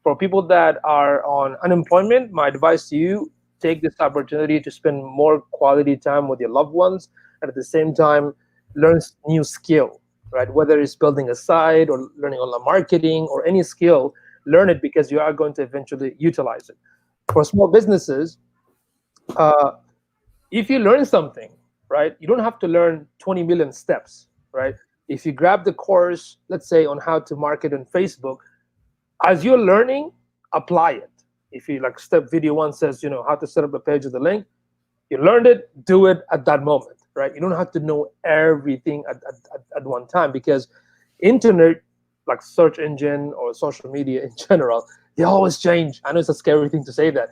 For people that are on unemployment, my advice to you: take this opportunity to spend more quality time with your loved ones, and at the same time, learn new skill, right? Whether it's building a site or learning online marketing or any skill, learn it because you are going to eventually utilize it. For small businesses, if you learn something, right, you don't have to learn 20 million steps, right? If you grab the course, let's say on how to market on Facebook, as you're learning, apply it. If you like step video one says, how to set up a page with a link, you learned it, do it at that moment, right? You don't have to know everything at one time because internet, like search engine or social media in general, they always change. I know it's a scary thing to say that.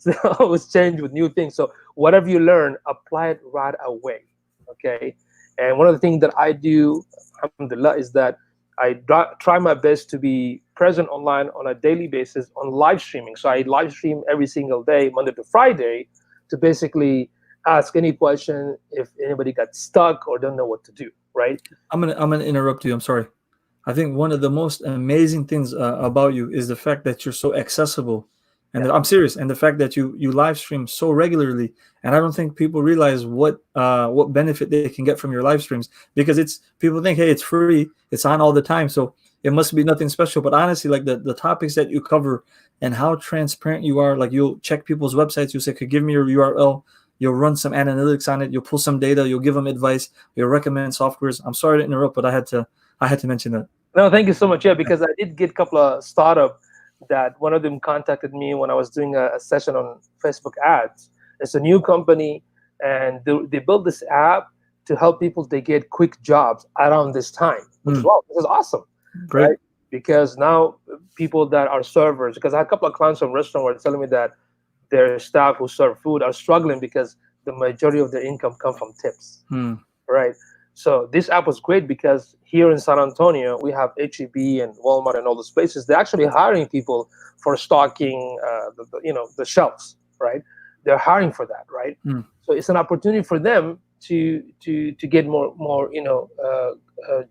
They always change with new things. So whatever you learn, apply it right away, okay? And one of the things that I do, alhamdulillah, is that I try my best to be present online on a daily basis on live streaming. So I live stream every single day, Monday to Friday, to basically ask any question if anybody got stuck or don't know what to do, right? I'm gonna interrupt you. I'm sorry. I think one of the most amazing things about you is the fact that you're so accessible, and I'm serious. And the fact that you live stream so regularly, and I don't think people realize what benefit they can get from your live streams because people think, hey, it's free, it's on all the time, so it must be nothing special. But honestly, like the topics that you cover and how transparent you are, like you'll check people's websites, you say, okay, give me your URL. You'll run some analytics on it. You'll pull some data. You'll give them advice. You'll recommend softwares. I'm sorry to interrupt, but I had to mention that. No, thank you so much. Yeah, because I did get a couple of startup that one of them contacted me when I was doing a session on Facebook ads. It's a new company, and they built this app to help people to get quick jobs around this time. Which is, wow, this is awesome. Great. Right? Because now people that are servers, because I had a couple of clients from restaurants were telling me that their staff who serve food are struggling because the majority of their income come from tips, right? So this app was great because here in San Antonio, we have H-E-B and Walmart and all those places. They're actually hiring people for stocking, the shelves, right? They're hiring for that, right? So it's an opportunity for them to get more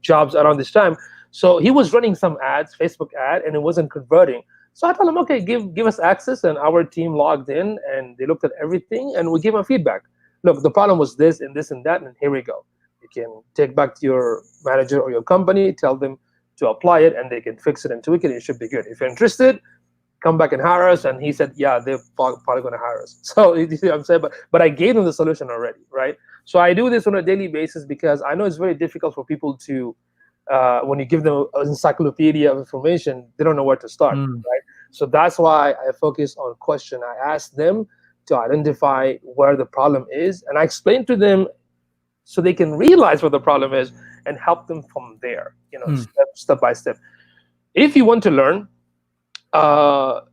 jobs around this time. So he was running some ads, Facebook ad, and it wasn't converting. So I told him, okay, give us access, and our team logged in and they looked at everything and we gave them feedback. Look, the problem was this and this and that, and here we go. You can take back to your manager or your company, tell them to apply it, and they can fix it and tweak it. It should be good. If you're interested, come back and hire us? And he said, yeah, they're probably going to hire us. So you see what I'm saying? But I gave them the solution already, right? So I do this on a daily basis because I know it's very difficult for people to, when you give them an encyclopedia of information, they don't know where to start, right? So that's why I focus on question. I ask them to identify where the problem is, and I explain to them so they can realize what the problem is and help them from there, step by step. If you want to learn,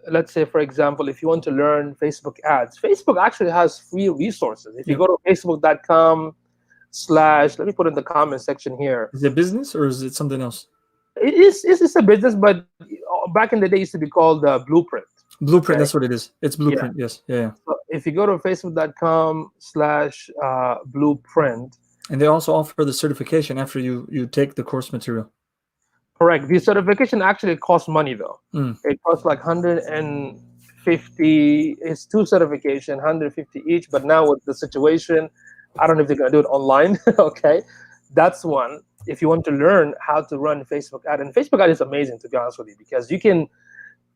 let's say, for example, if you want to learn Facebook ads, Facebook actually has free resources. If you go to facebook.com/, let me put in the comment section here. Is it business or is it something else? It's a business, but back in the day, it used to be called Blueprint. Blueprint, okay? That's what it is. It's Blueprint, yes. Yeah. So if you go to facebook.com/blueprint. And they also offer the certification after you take the course material. Correct. The certification actually costs money, though. It costs like 150. It's 2 certification, 150 each. But now with the situation, I don't know if they're going to do it online. Okay, that's one. If you want to learn how to run Facebook ad, and Facebook ad is amazing, to be honest with you, because you can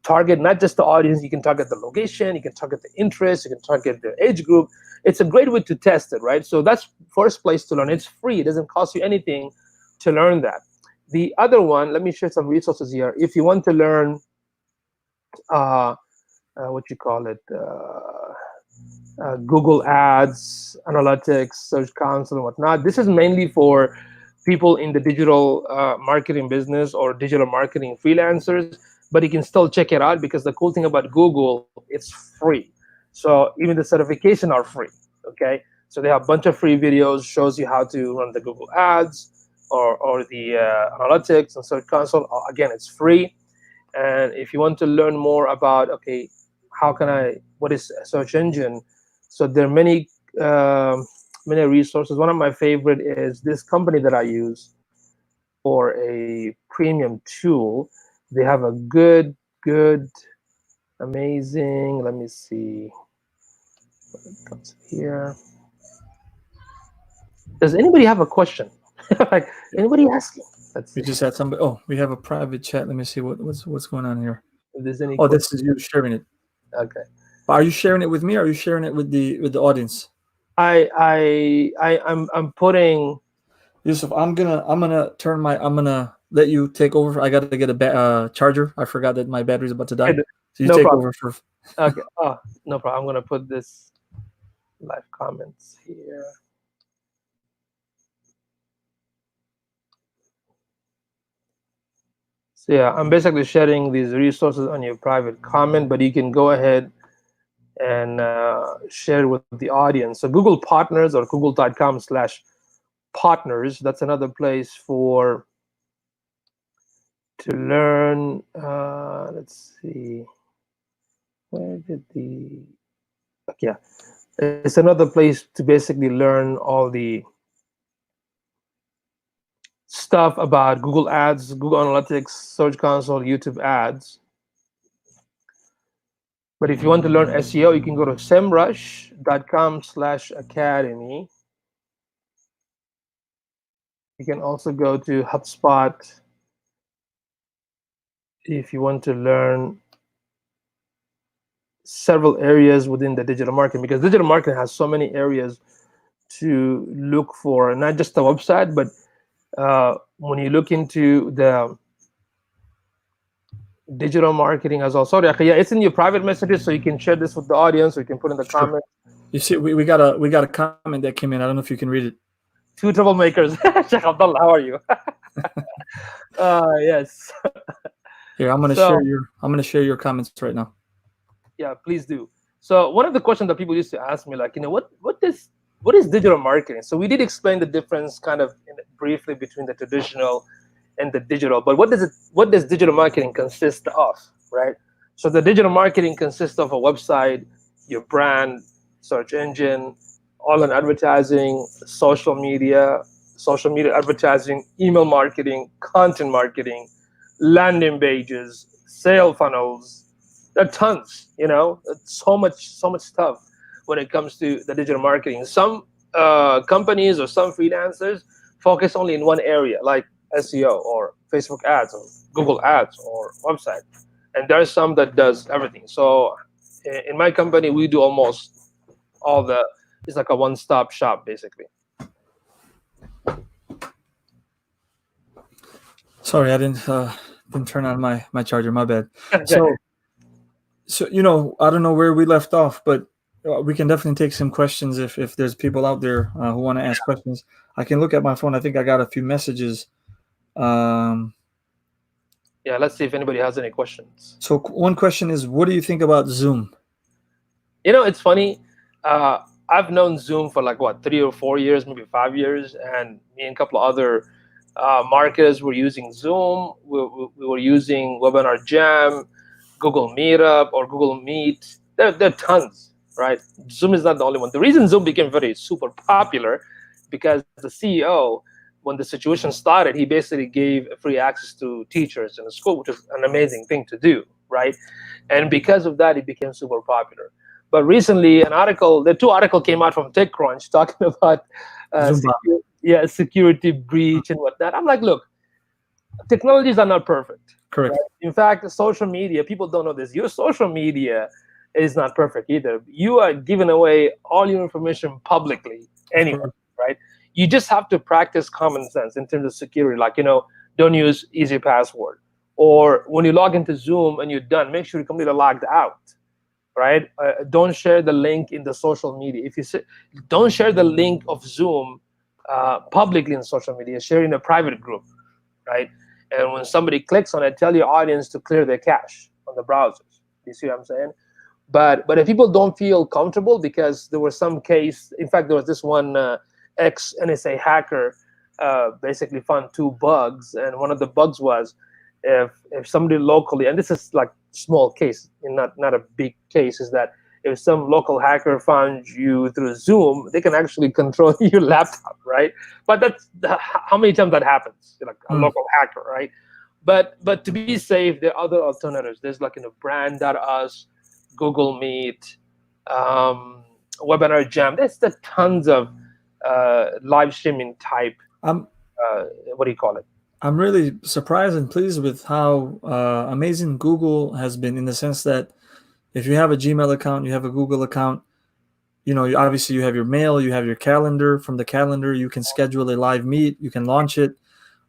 target not just the audience, you can target the location, you can target the interest, you can target the age group. It's a great way to test it, right? So that's first place to learn. It's free. It doesn't cost you anything to learn that. The other one, let me share some resources here. If you want to learn, Google Ads, analytics, Search Console, and whatnot. This is mainly for people in the digital marketing business or digital marketing freelancers, but you can still check it out because the cool thing about Google, it's free. So even the certification are free, okay? So they have a bunch of free videos, shows you how to run the Google Ads or the analytics and Search Console. Again, it's free. And if you want to learn more about, okay, what is a search engine? So there are many resources. One of my favorite is this company that I use for a premium tool. They have a good, amazing, let me see what comes here. Does anybody have a question? Like, anybody asking? We just had somebody. Oh, we have a private chat. Let me see what's going on here. If there's any this is you sharing it. Okay. Are you sharing it with me? Or are you sharing it with the audience? I'm putting. Yusuf, I'm gonna let you take over. I gotta get a charger. I forgot that my battery's about to die. So you take over for. Okay. Oh, no problem. I'm gonna put this live comments here. So yeah, I'm basically sharing these resources on your private comment, but you can go ahead and share with the audience. So Google Partners or google.com/partners, that's another place to learn. Let's see. Where did yeah. It's another place to basically learn all the stuff about Google Ads, Google Analytics, Search Console, YouTube ads. But if you want to learn SEO, you can go to semrush.com/academy. You can also go to HubSpot if you want to learn several areas within the digital marketing, because digital marketing has so many areas to look for, not just the website, but when you look into the digital marketing as well. Sorry, yeah, it's in your private messages, so you can share this with the audience, or you can put in the comments. You see, we got a comment that came in. I don't know if you can read it. 2 troublemakers. Sheikh Abdullah, how are you? Yes. Here, I'm gonna share your comments right now. Yeah, please do. So one of the questions that people used to ask me, like, what is digital marketing? So we did explain the difference kind of briefly between the traditional and the digital, but what does digital marketing consist of, right? So the digital marketing consists of a website, your brand, search engine, online advertising, social media advertising, email marketing, content marketing, landing pages, sale funnels. There are tons, so much stuff when it comes to the digital marketing. Some companies or some freelancers focus only in one area, like SEO or Facebook ads or Google ads or website. and there are some that does everything. So in my company, we do almost all the. It's like a one-stop shop, basically. Sorry, I didn't turn on my charger. My bad. Okay. So I don't know where we left off, but we can definitely take some questions if there's people out there who want to ask questions. I can look at my phone. I think I got a few messages. Yeah, let's see if anybody has any questions. So one question is, what do you think about Zoom? It's funny. I've known Zoom for like 3 or 4 years, maybe 5 years, and me and a couple of other marketers were using Zoom. We were using Webinar Jam, Google Meetup, or Google Meet. There are tons, right? Zoom is not the only one. The reason Zoom became very super popular because the CEO, when the situation started, he basically gave free access to teachers in the school, which is an amazing thing to do, right? And because of that, it became super popular. But recently, the two articles came out from TechCrunch talking about security breach and whatnot. I'm like, look, technologies are not perfect. Correct. Right? In fact, social media, people don't know this. Your social media is not perfect either. You are giving away all your information publicly anyway, right? You just have to practice common sense in terms of security. Like, don't use easy password. Or when you log into Zoom and you're done, make sure you're completely logged out. Right? Don't share the link in the social media. Don't share the link of Zoom publicly in social media. Share in a private group, right? And when somebody clicks on it, tell your audience to clear their cache on the browsers. You see what I'm saying? But if people don't feel comfortable, because there was some case, in fact, there was this one ex-NSA hacker basically found 2 bugs, and one of the bugs was if somebody locally, and this is like small case, not a big case, is that if some local hacker found you through Zoom, they can actually control your laptop, right? But that's how many times that happens, like a local hacker, right? But to be safe, there are other alternatives. There's like Brand.us, Google Meet, Webinar Jam. There's the tons of live streaming type. What do you call it? I'm really surprised and pleased with how amazing Google has been, in the sense that if you have a Gmail account, you have a Google account, obviously you have your mail, you have your calendar. From the calendar, you can schedule a live meet, you can launch it.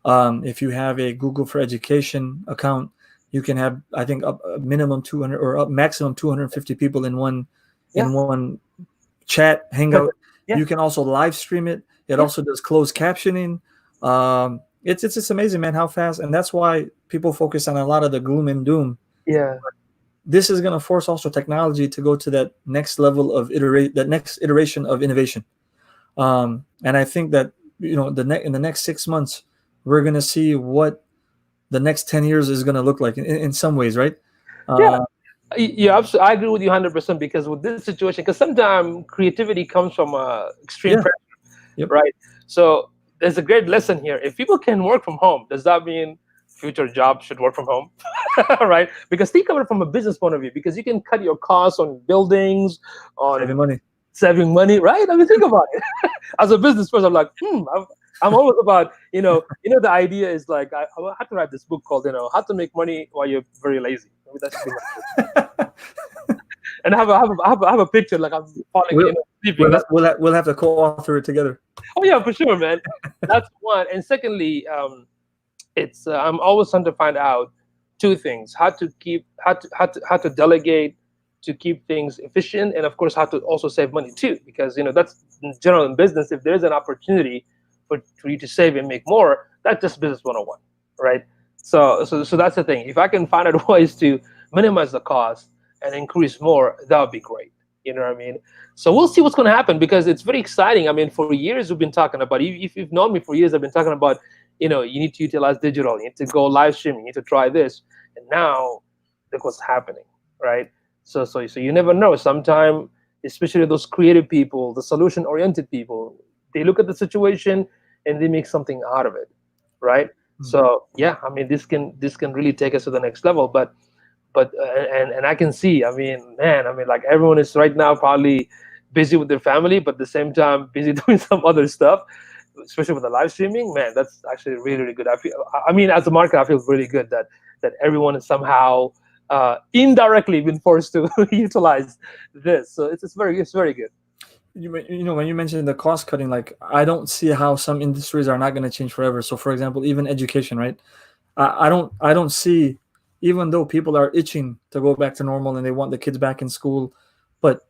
If you have a Google for Education account, you can have, I think, up a minimum 200 or up maximum 250 people in one chat hangout. Yeah. You can also live stream it. It also does closed captioning. It's just amazing, man, how fast. And that's why people focus on a lot of the gloom and doom. Yeah. This is going to force also technology to go to that next level of next iteration of innovation. And I think that, in the next 6 months, we're going to see what the next 10 years is going to look like in some ways, right? Yeah, absolutely. I agree with you 100%, because with this situation, because sometimes creativity comes from extreme pressure, right? So there's a great lesson here. If people can work from home, does that mean future jobs should work from home? Right? Because think of it from a business point of view, because you can cut your costs on buildings, on saving money, right? I mean, think about it. As a business person, I'm like, I'm always about, the idea is like, I have to write this book called, How to Make Money While You're Very Lazy. Maybe that should be my book. And I have a picture, like I'm falling, sleeping. We'll have to co-author it together. Oh yeah, for sure, man. That's one. And secondly, it's I'm always trying to find out 2 things: how to delegate to keep things efficient, and of course how to also save money too. Because that's in general in business. If there's an opportunity for you to save and make more, that's just business 101, right? So that's the thing. If I can find out ways to minimize the cost and increase more, that would be great. You know what I mean? So we'll see what's going to happen, because it's very exciting. I mean, for years we've been talking about, if you've known me for years, I've been talking about, you need to utilize digital, you need to go live streaming, you need to try this. And now look what's happening, right? So you never know. Sometimes, especially those creative people, the solution-oriented people, they look at the situation and they make something out of it, right? Mm-hmm. So yeah, I mean, this can really take us to the next level. But I can see, like everyone is right now probably busy with their family, but at the same time busy doing some other stuff, especially with the live streaming. Man, that's actually really, really good. As a marketer, I feel really good that everyone is somehow indirectly been forced to utilize this. So it's very good. You know, when you mentioned the cost cutting, like I don't see how some industries are not going to change forever. So for example, even education, right? I don't see, even though people are itching to go back to normal and they want the kids back in school, but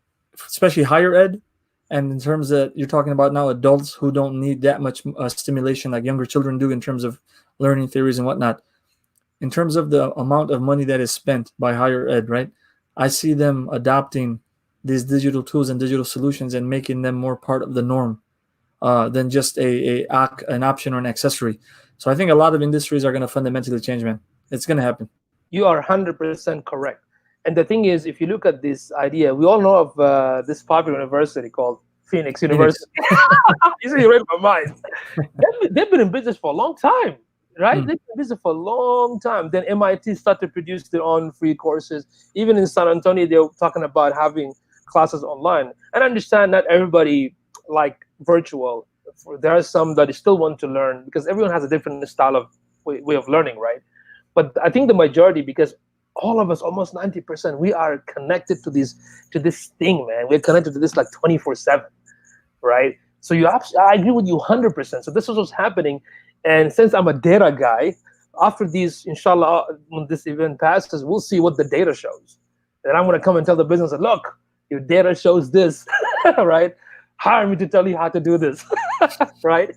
especially higher ed, and in terms that you're talking about now, adults who don't need that much stimulation like younger children do in terms of learning theories and whatnot. In terms of the amount of money that is spent by higher ed, right? I see them adopting these digital tools and digital solutions and making them more part of the norm than just an option or an accessory. So I think a lot of industries are going to fundamentally change, man. It's going to happen. You are 100% correct. And the thing is, if you look at this idea, we all know of this popular university called Phoenix Phoenix. University. You see, you read my mind. They've been in business for a long time, right? They've been in business for a long time. Then MIT started to produce their own free courses. Even in San Antonio, they were talking about having classes online. And I understand not everybody like virtual. There are some that still want to learn because everyone has a different style of way of learning, right? But I think the majority, because all of us, almost 90%, we are connected to this thing, man. We're connected to this like 24/7, right? So I agree with you 100%. So this is what's happening, and since I'm a data guy, after these, inshallah, when this event passes, we'll see what the data shows, and I'm gonna come and tell the business, look, your data shows this, right? Hire me to tell you how to do this, right?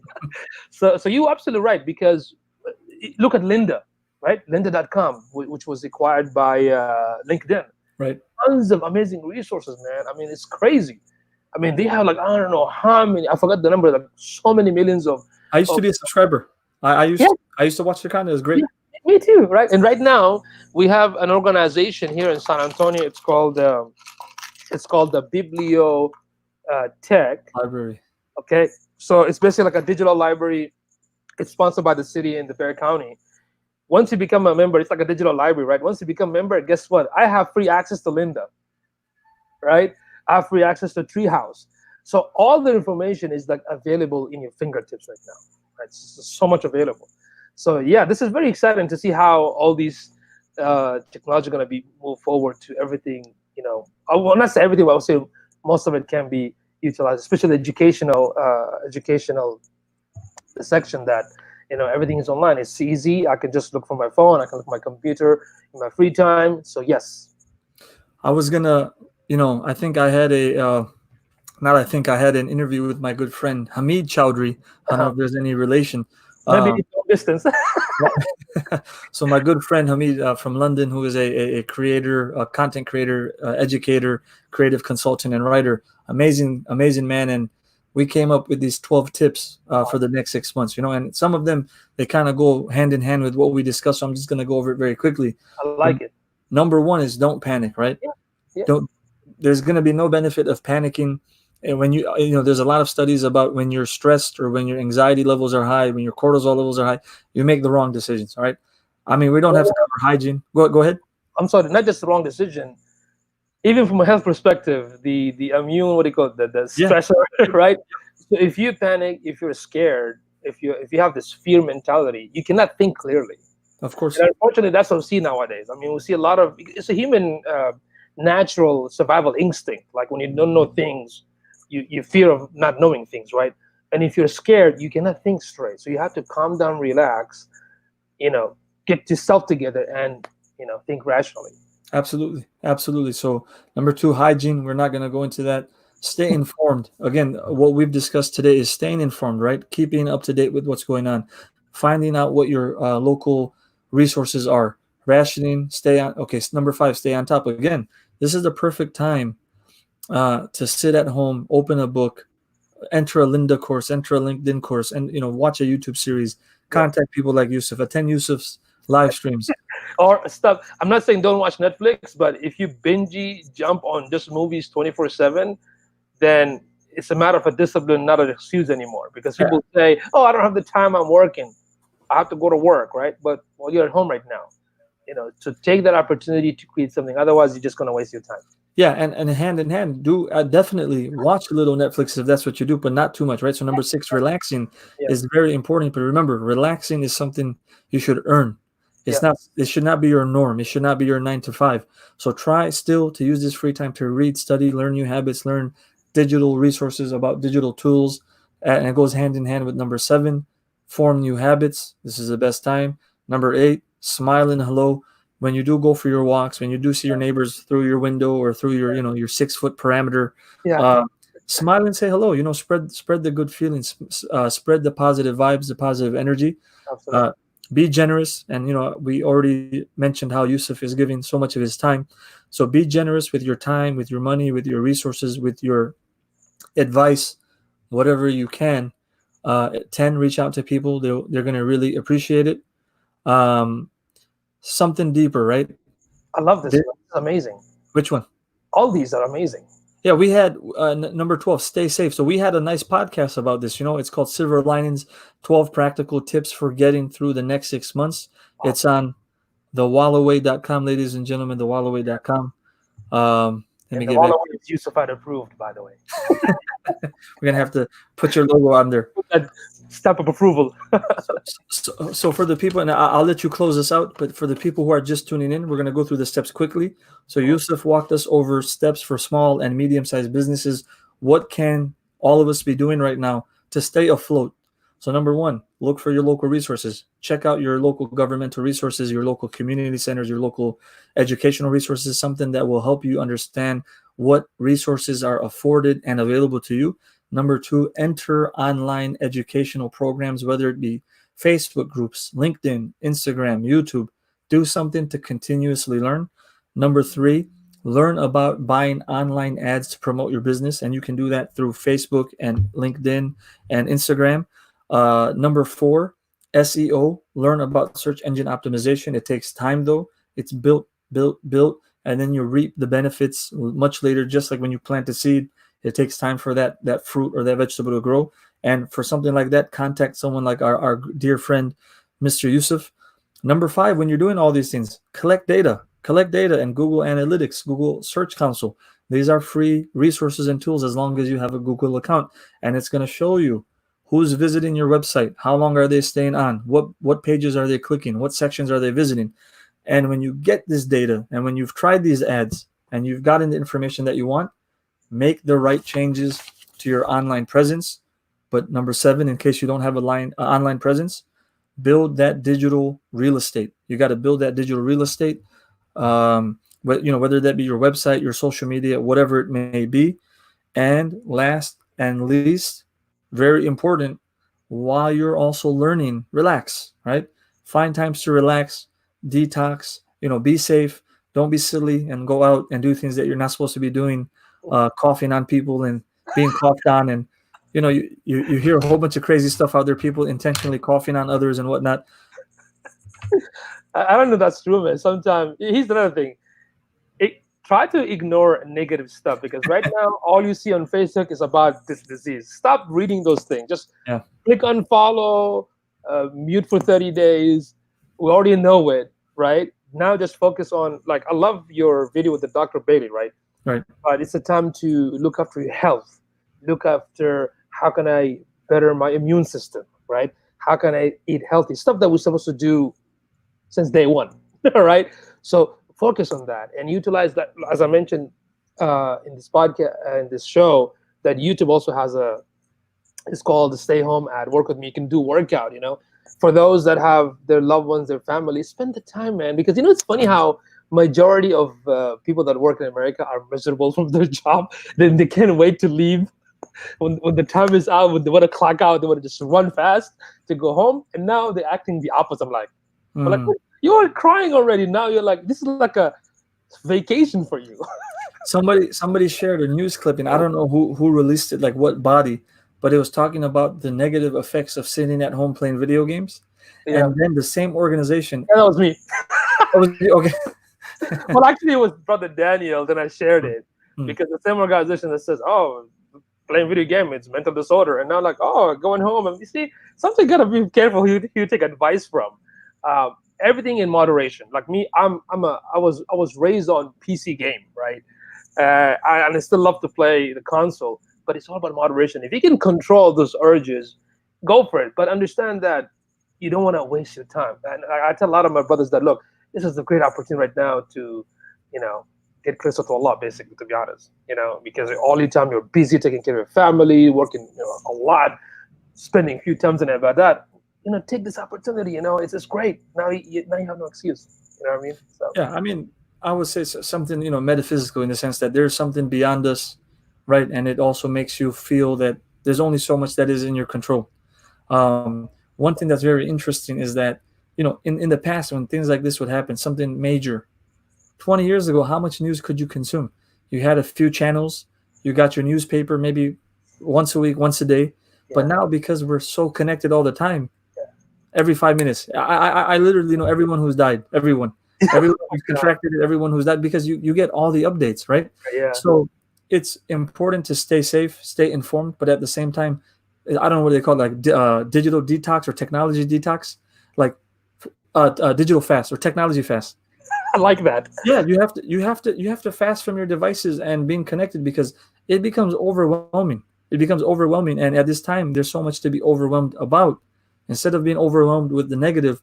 So you're absolutely right, because look at Linda, right? Lynda.com, which was acquired by LinkedIn. Right. Tons of amazing resources, man. I mean, it's crazy. I mean, they have like, I don't know how many, I forgot the number, like so many millions of. I used to be a subscriber. I used to watch the content. It was great. Yeah, me too, right? And right now we have an organization here in San Antonio. It's called the Biblio Tech Library. Okay, so it's basically like a digital library. It's sponsored by the city in the Bear County. Once you become a member, it's like a digital library, right? Once you become a member, guess what? I have free access to Linda, right? I have free access to Treehouse. So all the information is like available in your fingertips right now, right? It's so much available. So yeah, this is very exciting to see how all these technology are going to be moved forward to everything. You know, I will not say everything, but I will say most of it can be utilized, especially the educational section that everything is online. It's easy. I can just look from my phone. I can look at my computer in my free time. So yes. I was gonna, I think I had I had an interview with my good friend Hamid Chowdhury. I don't know if there's any relation. Maybe it's long distance. So my good friend Hamid from London, who is a creator, a content creator, educator, creative consultant, and writer, amazing man, and we came up with these 12 tips for the next 6 months, and some of them, they kind of go hand in hand with what we discussed. So I'm just going to go over it very quickly. I like it. Number one is don't panic, right? Yeah. There's going to be no benefit of panicking. And when there's a lot of studies about when you're stressed or when your anxiety levels are high, when your cortisol levels are high, you make the wrong decisions. All right. I mean, we don't have to cover hygiene. Go ahead. I'm sorry, not just the wrong decision. Even from a health perspective, the immune, what do you call it, the stressor, right? So if you panic, if you're scared, if you have this fear mentality, you cannot think clearly. Of course. And unfortunately, that's what we see nowadays. I mean, we see a lot of, it's a human natural survival instinct. Like when you don't know things, you fear of not knowing things, right? And if you're scared, you cannot think straight. So you have to calm down, relax, get yourself together and, think rationally. Absolutely. So number 2, hygiene. We're not going to go into that. Stay informed. Again, what we've discussed today is staying informed, right? Keeping up to date with what's going on, finding out what your local resources are, rationing, stay on. Okay, number 5, stay on top. Again, this is the perfect time to sit at home, open a book, enter a Lynda course, enter a LinkedIn course, and watch a YouTube series, contact people like Yusuf, attend Yusuf's live streams. Or stuff. I'm not saying don't watch Netflix, but if you jump on just movies 24/7, then it's a matter of a discipline, not an excuse anymore. Because people say, "Oh, I don't have the time. I'm working. I have to go to work," right? But you're at home right now. To take that opportunity to create something. Otherwise, you're just going to waste your time. Yeah, and hand in hand, do definitely watch a little Netflix if that's what you do, but not too much, right? So number 6, relaxing is very important. But remember, relaxing is something you should earn. It's not. It should not be your norm. It should not be your 9 to 5. So try still to use this free time to read, study, learn new habits, learn digital resources about digital tools, and it goes hand in hand with number 7, form new habits. This is the best time. Number 8, smile and hello. When you do go for your walks, when you do see your neighbors through your window or through your your 6-foot parameter, smile and say hello. Spread the good feelings, spread the positive vibes, the positive energy. Absolutely. Be generous, and we already mentioned how Yusuf is giving so much of his time. So be generous with your time, with your money, with your resources, with your advice, whatever you can. 10, reach out to people. They're going to really appreciate it. Something deeper, right? I love this. This is amazing. Which one? All these are amazing. Yeah, we had number 12, stay safe. So we had a nice podcast about this. It's called Silver Linings, 12 Practical Tips for Getting Through the Next 6 Months. Awesome. It's on thewallaway.com, ladies and gentlemen, thewallaway.com. Let me get back. Is Yusufied approved, by the way. We're going to have to put your logo on there. Stamp of approval. So for the people, and I'll let you close this out, but for the people who are just tuning in, we're going to go through the steps quickly. So Yusuf walked us over steps for small and medium-sized businesses. What can all of us be doing right now to stay afloat? So number 1, look for your local resources. Check out your local governmental resources, your local community centers, your local educational resources, something that will help you understand what resources are afforded and available to you. Number 2, enter online educational programs, whether it be Facebook groups, LinkedIn, Instagram, YouTube. Do something to continuously learn. Number 3, learn about buying online ads to promote your business, and you can do that through Facebook and LinkedIn and Instagram. Number 4, SEO. Learn about search engine optimization. It takes time, though. It's built, and then you reap the benefits much later, just like when you plant a seed. It takes time for that fruit or that vegetable to grow. And for something like that, contact someone like our dear friend, Mr. Yusuf. Number 5, when you're doing all these things, collect data and Google Analytics, Google Search Console. These are free resources and tools as long as you have a Google account. And it's going to show you who's visiting your website, how long are they staying on, what pages are they clicking, what sections are they visiting. And when you get this data and when you've tried these ads and you've gotten the information that you want, make the right changes to your online presence. But number 7, in case you don't have online presence, build that digital real estate. You got to build that digital real estate, whether that be your website, your social media, whatever it may be. And last and least, very important, while you're also learning, relax, right? Find times to relax, detox, be safe. Don't be silly and go out and do things that you're not supposed to be doing. Coughing on people and being coughed on, and you hear a whole bunch of crazy stuff out there, people intentionally coughing on others and whatnot. I don't know if that's true, man. Sometimes here's another thing. Try to ignore negative stuff, because right now all you see on Facebook is about this disease. Stop reading those things. Just click unfollow, mute for 30 days. We already know it, right? Now just focus on, like, I love your video with the Dr. Bailey, right? Right. But it's a time to look after your health. Look after how can I better my immune system, right? How can I eat healthy? Stuff that we're supposed to do since day one, right? So focus on that and utilize that. As I mentioned in this podcast, in this show, that YouTube also has it's called the Stay Home at Work With Me. You can do workout, For those that have their loved ones, their family, spend the time, man. Because, it's funny how majority of people that work in America are miserable from their job. Then they can't wait to leave. When the time is out, when they want to clock out, they want to just run fast to go home. And now they're acting the opposite. I'm like, you are crying already. Now you're like, this is like a vacation for you. Somebody shared a news clip, and I don't know who released it, like what body, but it was talking about the negative effects of sitting at home playing video games. Yeah. And then the same organization. Yeah, that was me. That was you? Okay. Well, actually, it was Brother Daniel. Then I shared it because the same organization that says, "Oh, playing video game, it's mental disorder," and now like, "Oh, going home." And you see, something gotta be careful who you take advice from. Everything in moderation. Like me, I was raised on PC game, right? And I still love to play the console, but it's all about moderation. If you can control those urges, go for it. But understand that you don't want to waste your time. And I tell a lot of my brothers that, look, this is a great opportunity right now to, you know, get closer to Allah, basically, to be honest. You know, because all the time you're busy taking care of your family, working, you know, a lot, spending a few times in it about that. You know, take this opportunity. You know, it's just great. Now you have no excuse. You know what I mean? So Yeah, I mean, I would say something, metaphysical in the sense that there's something beyond us, right? And it also makes you feel that there's only so much that is in your control. One thing that's very interesting is that, in the past, when things like this would happen, something major, 20 years ago, how much news could you consume? You had a few channels, you got your newspaper maybe once a week, once a day. But yeah, now, because we're so connected all the time, yeah. every 5 minutes, I literally know everyone who's died, everyone Oh my who's God. contracted it, everyone who's died, because you get all the updates, right? Yeah. So it's important to stay safe, stay informed, but at the same time, I don't know what they call it, like digital detox or technology detox, like digital fast or technology fast. I like that. Yeah, you have to fast from your devices and being connected, because it becomes overwhelming. It becomes overwhelming, and at this time, there's so much to be overwhelmed about. Instead of being overwhelmed with the negative,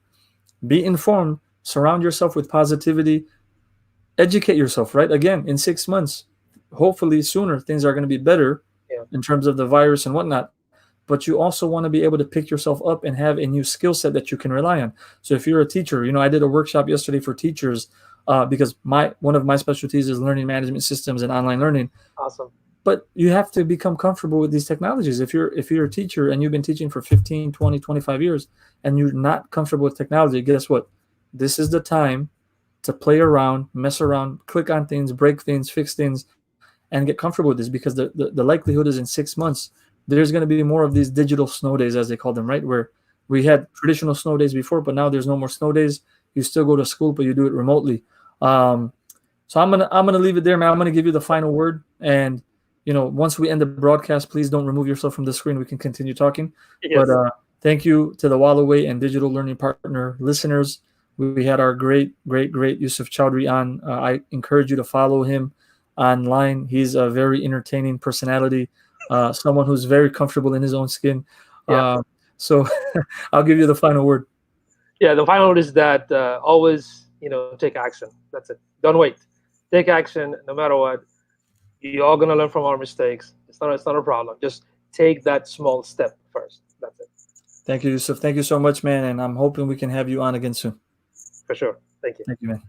be informed, surround yourself with positivity, educate yourself, right? Again, in 6 months, hopefully sooner, things are going to be better Yeah. in terms of the virus and whatnot. But you also want to be able to pick yourself up and have a new skill set that you can rely on. So if you're a teacher, I did a workshop yesterday for teachers, because one of my specialties is learning management systems and online learning. Awesome. But you have to become comfortable with these technologies. If you're a teacher and you've been teaching for 15, 20, 25 years and you're not comfortable with technology, guess what? This is the time to play around, mess around, click on things, break things, fix things, and get comfortable with this, because the likelihood is in 6 months there's going to be more of these digital snow days, as they call them, right? Where we had traditional snow days before, but now there's no more snow days. You still go to school, but you do it remotely. So I'm gonna leave it there, man. I'm gonna give you the final word, and once we end the broadcast, please don't remove yourself from the screen. We can continue talking, but Yes. thank you to the Wallaway and Digital Learning Partner listeners. We had our great Yusuf Chowdhury on. I encourage you to follow him online. He's a very entertaining personality, someone who's very comfortable in his own skin. Yeah. So I'll give you the final word. Yeah. The final note is that always, take action. That's it. Don't wait. Take action, no matter what. You're all gonna learn from our mistakes. It's not a problem. Just take that small step first. That's it. Thank you, Yusuf. Thank you so much, man. And I'm hoping we can have you on again soon. For sure. Thank you. Thank you, man.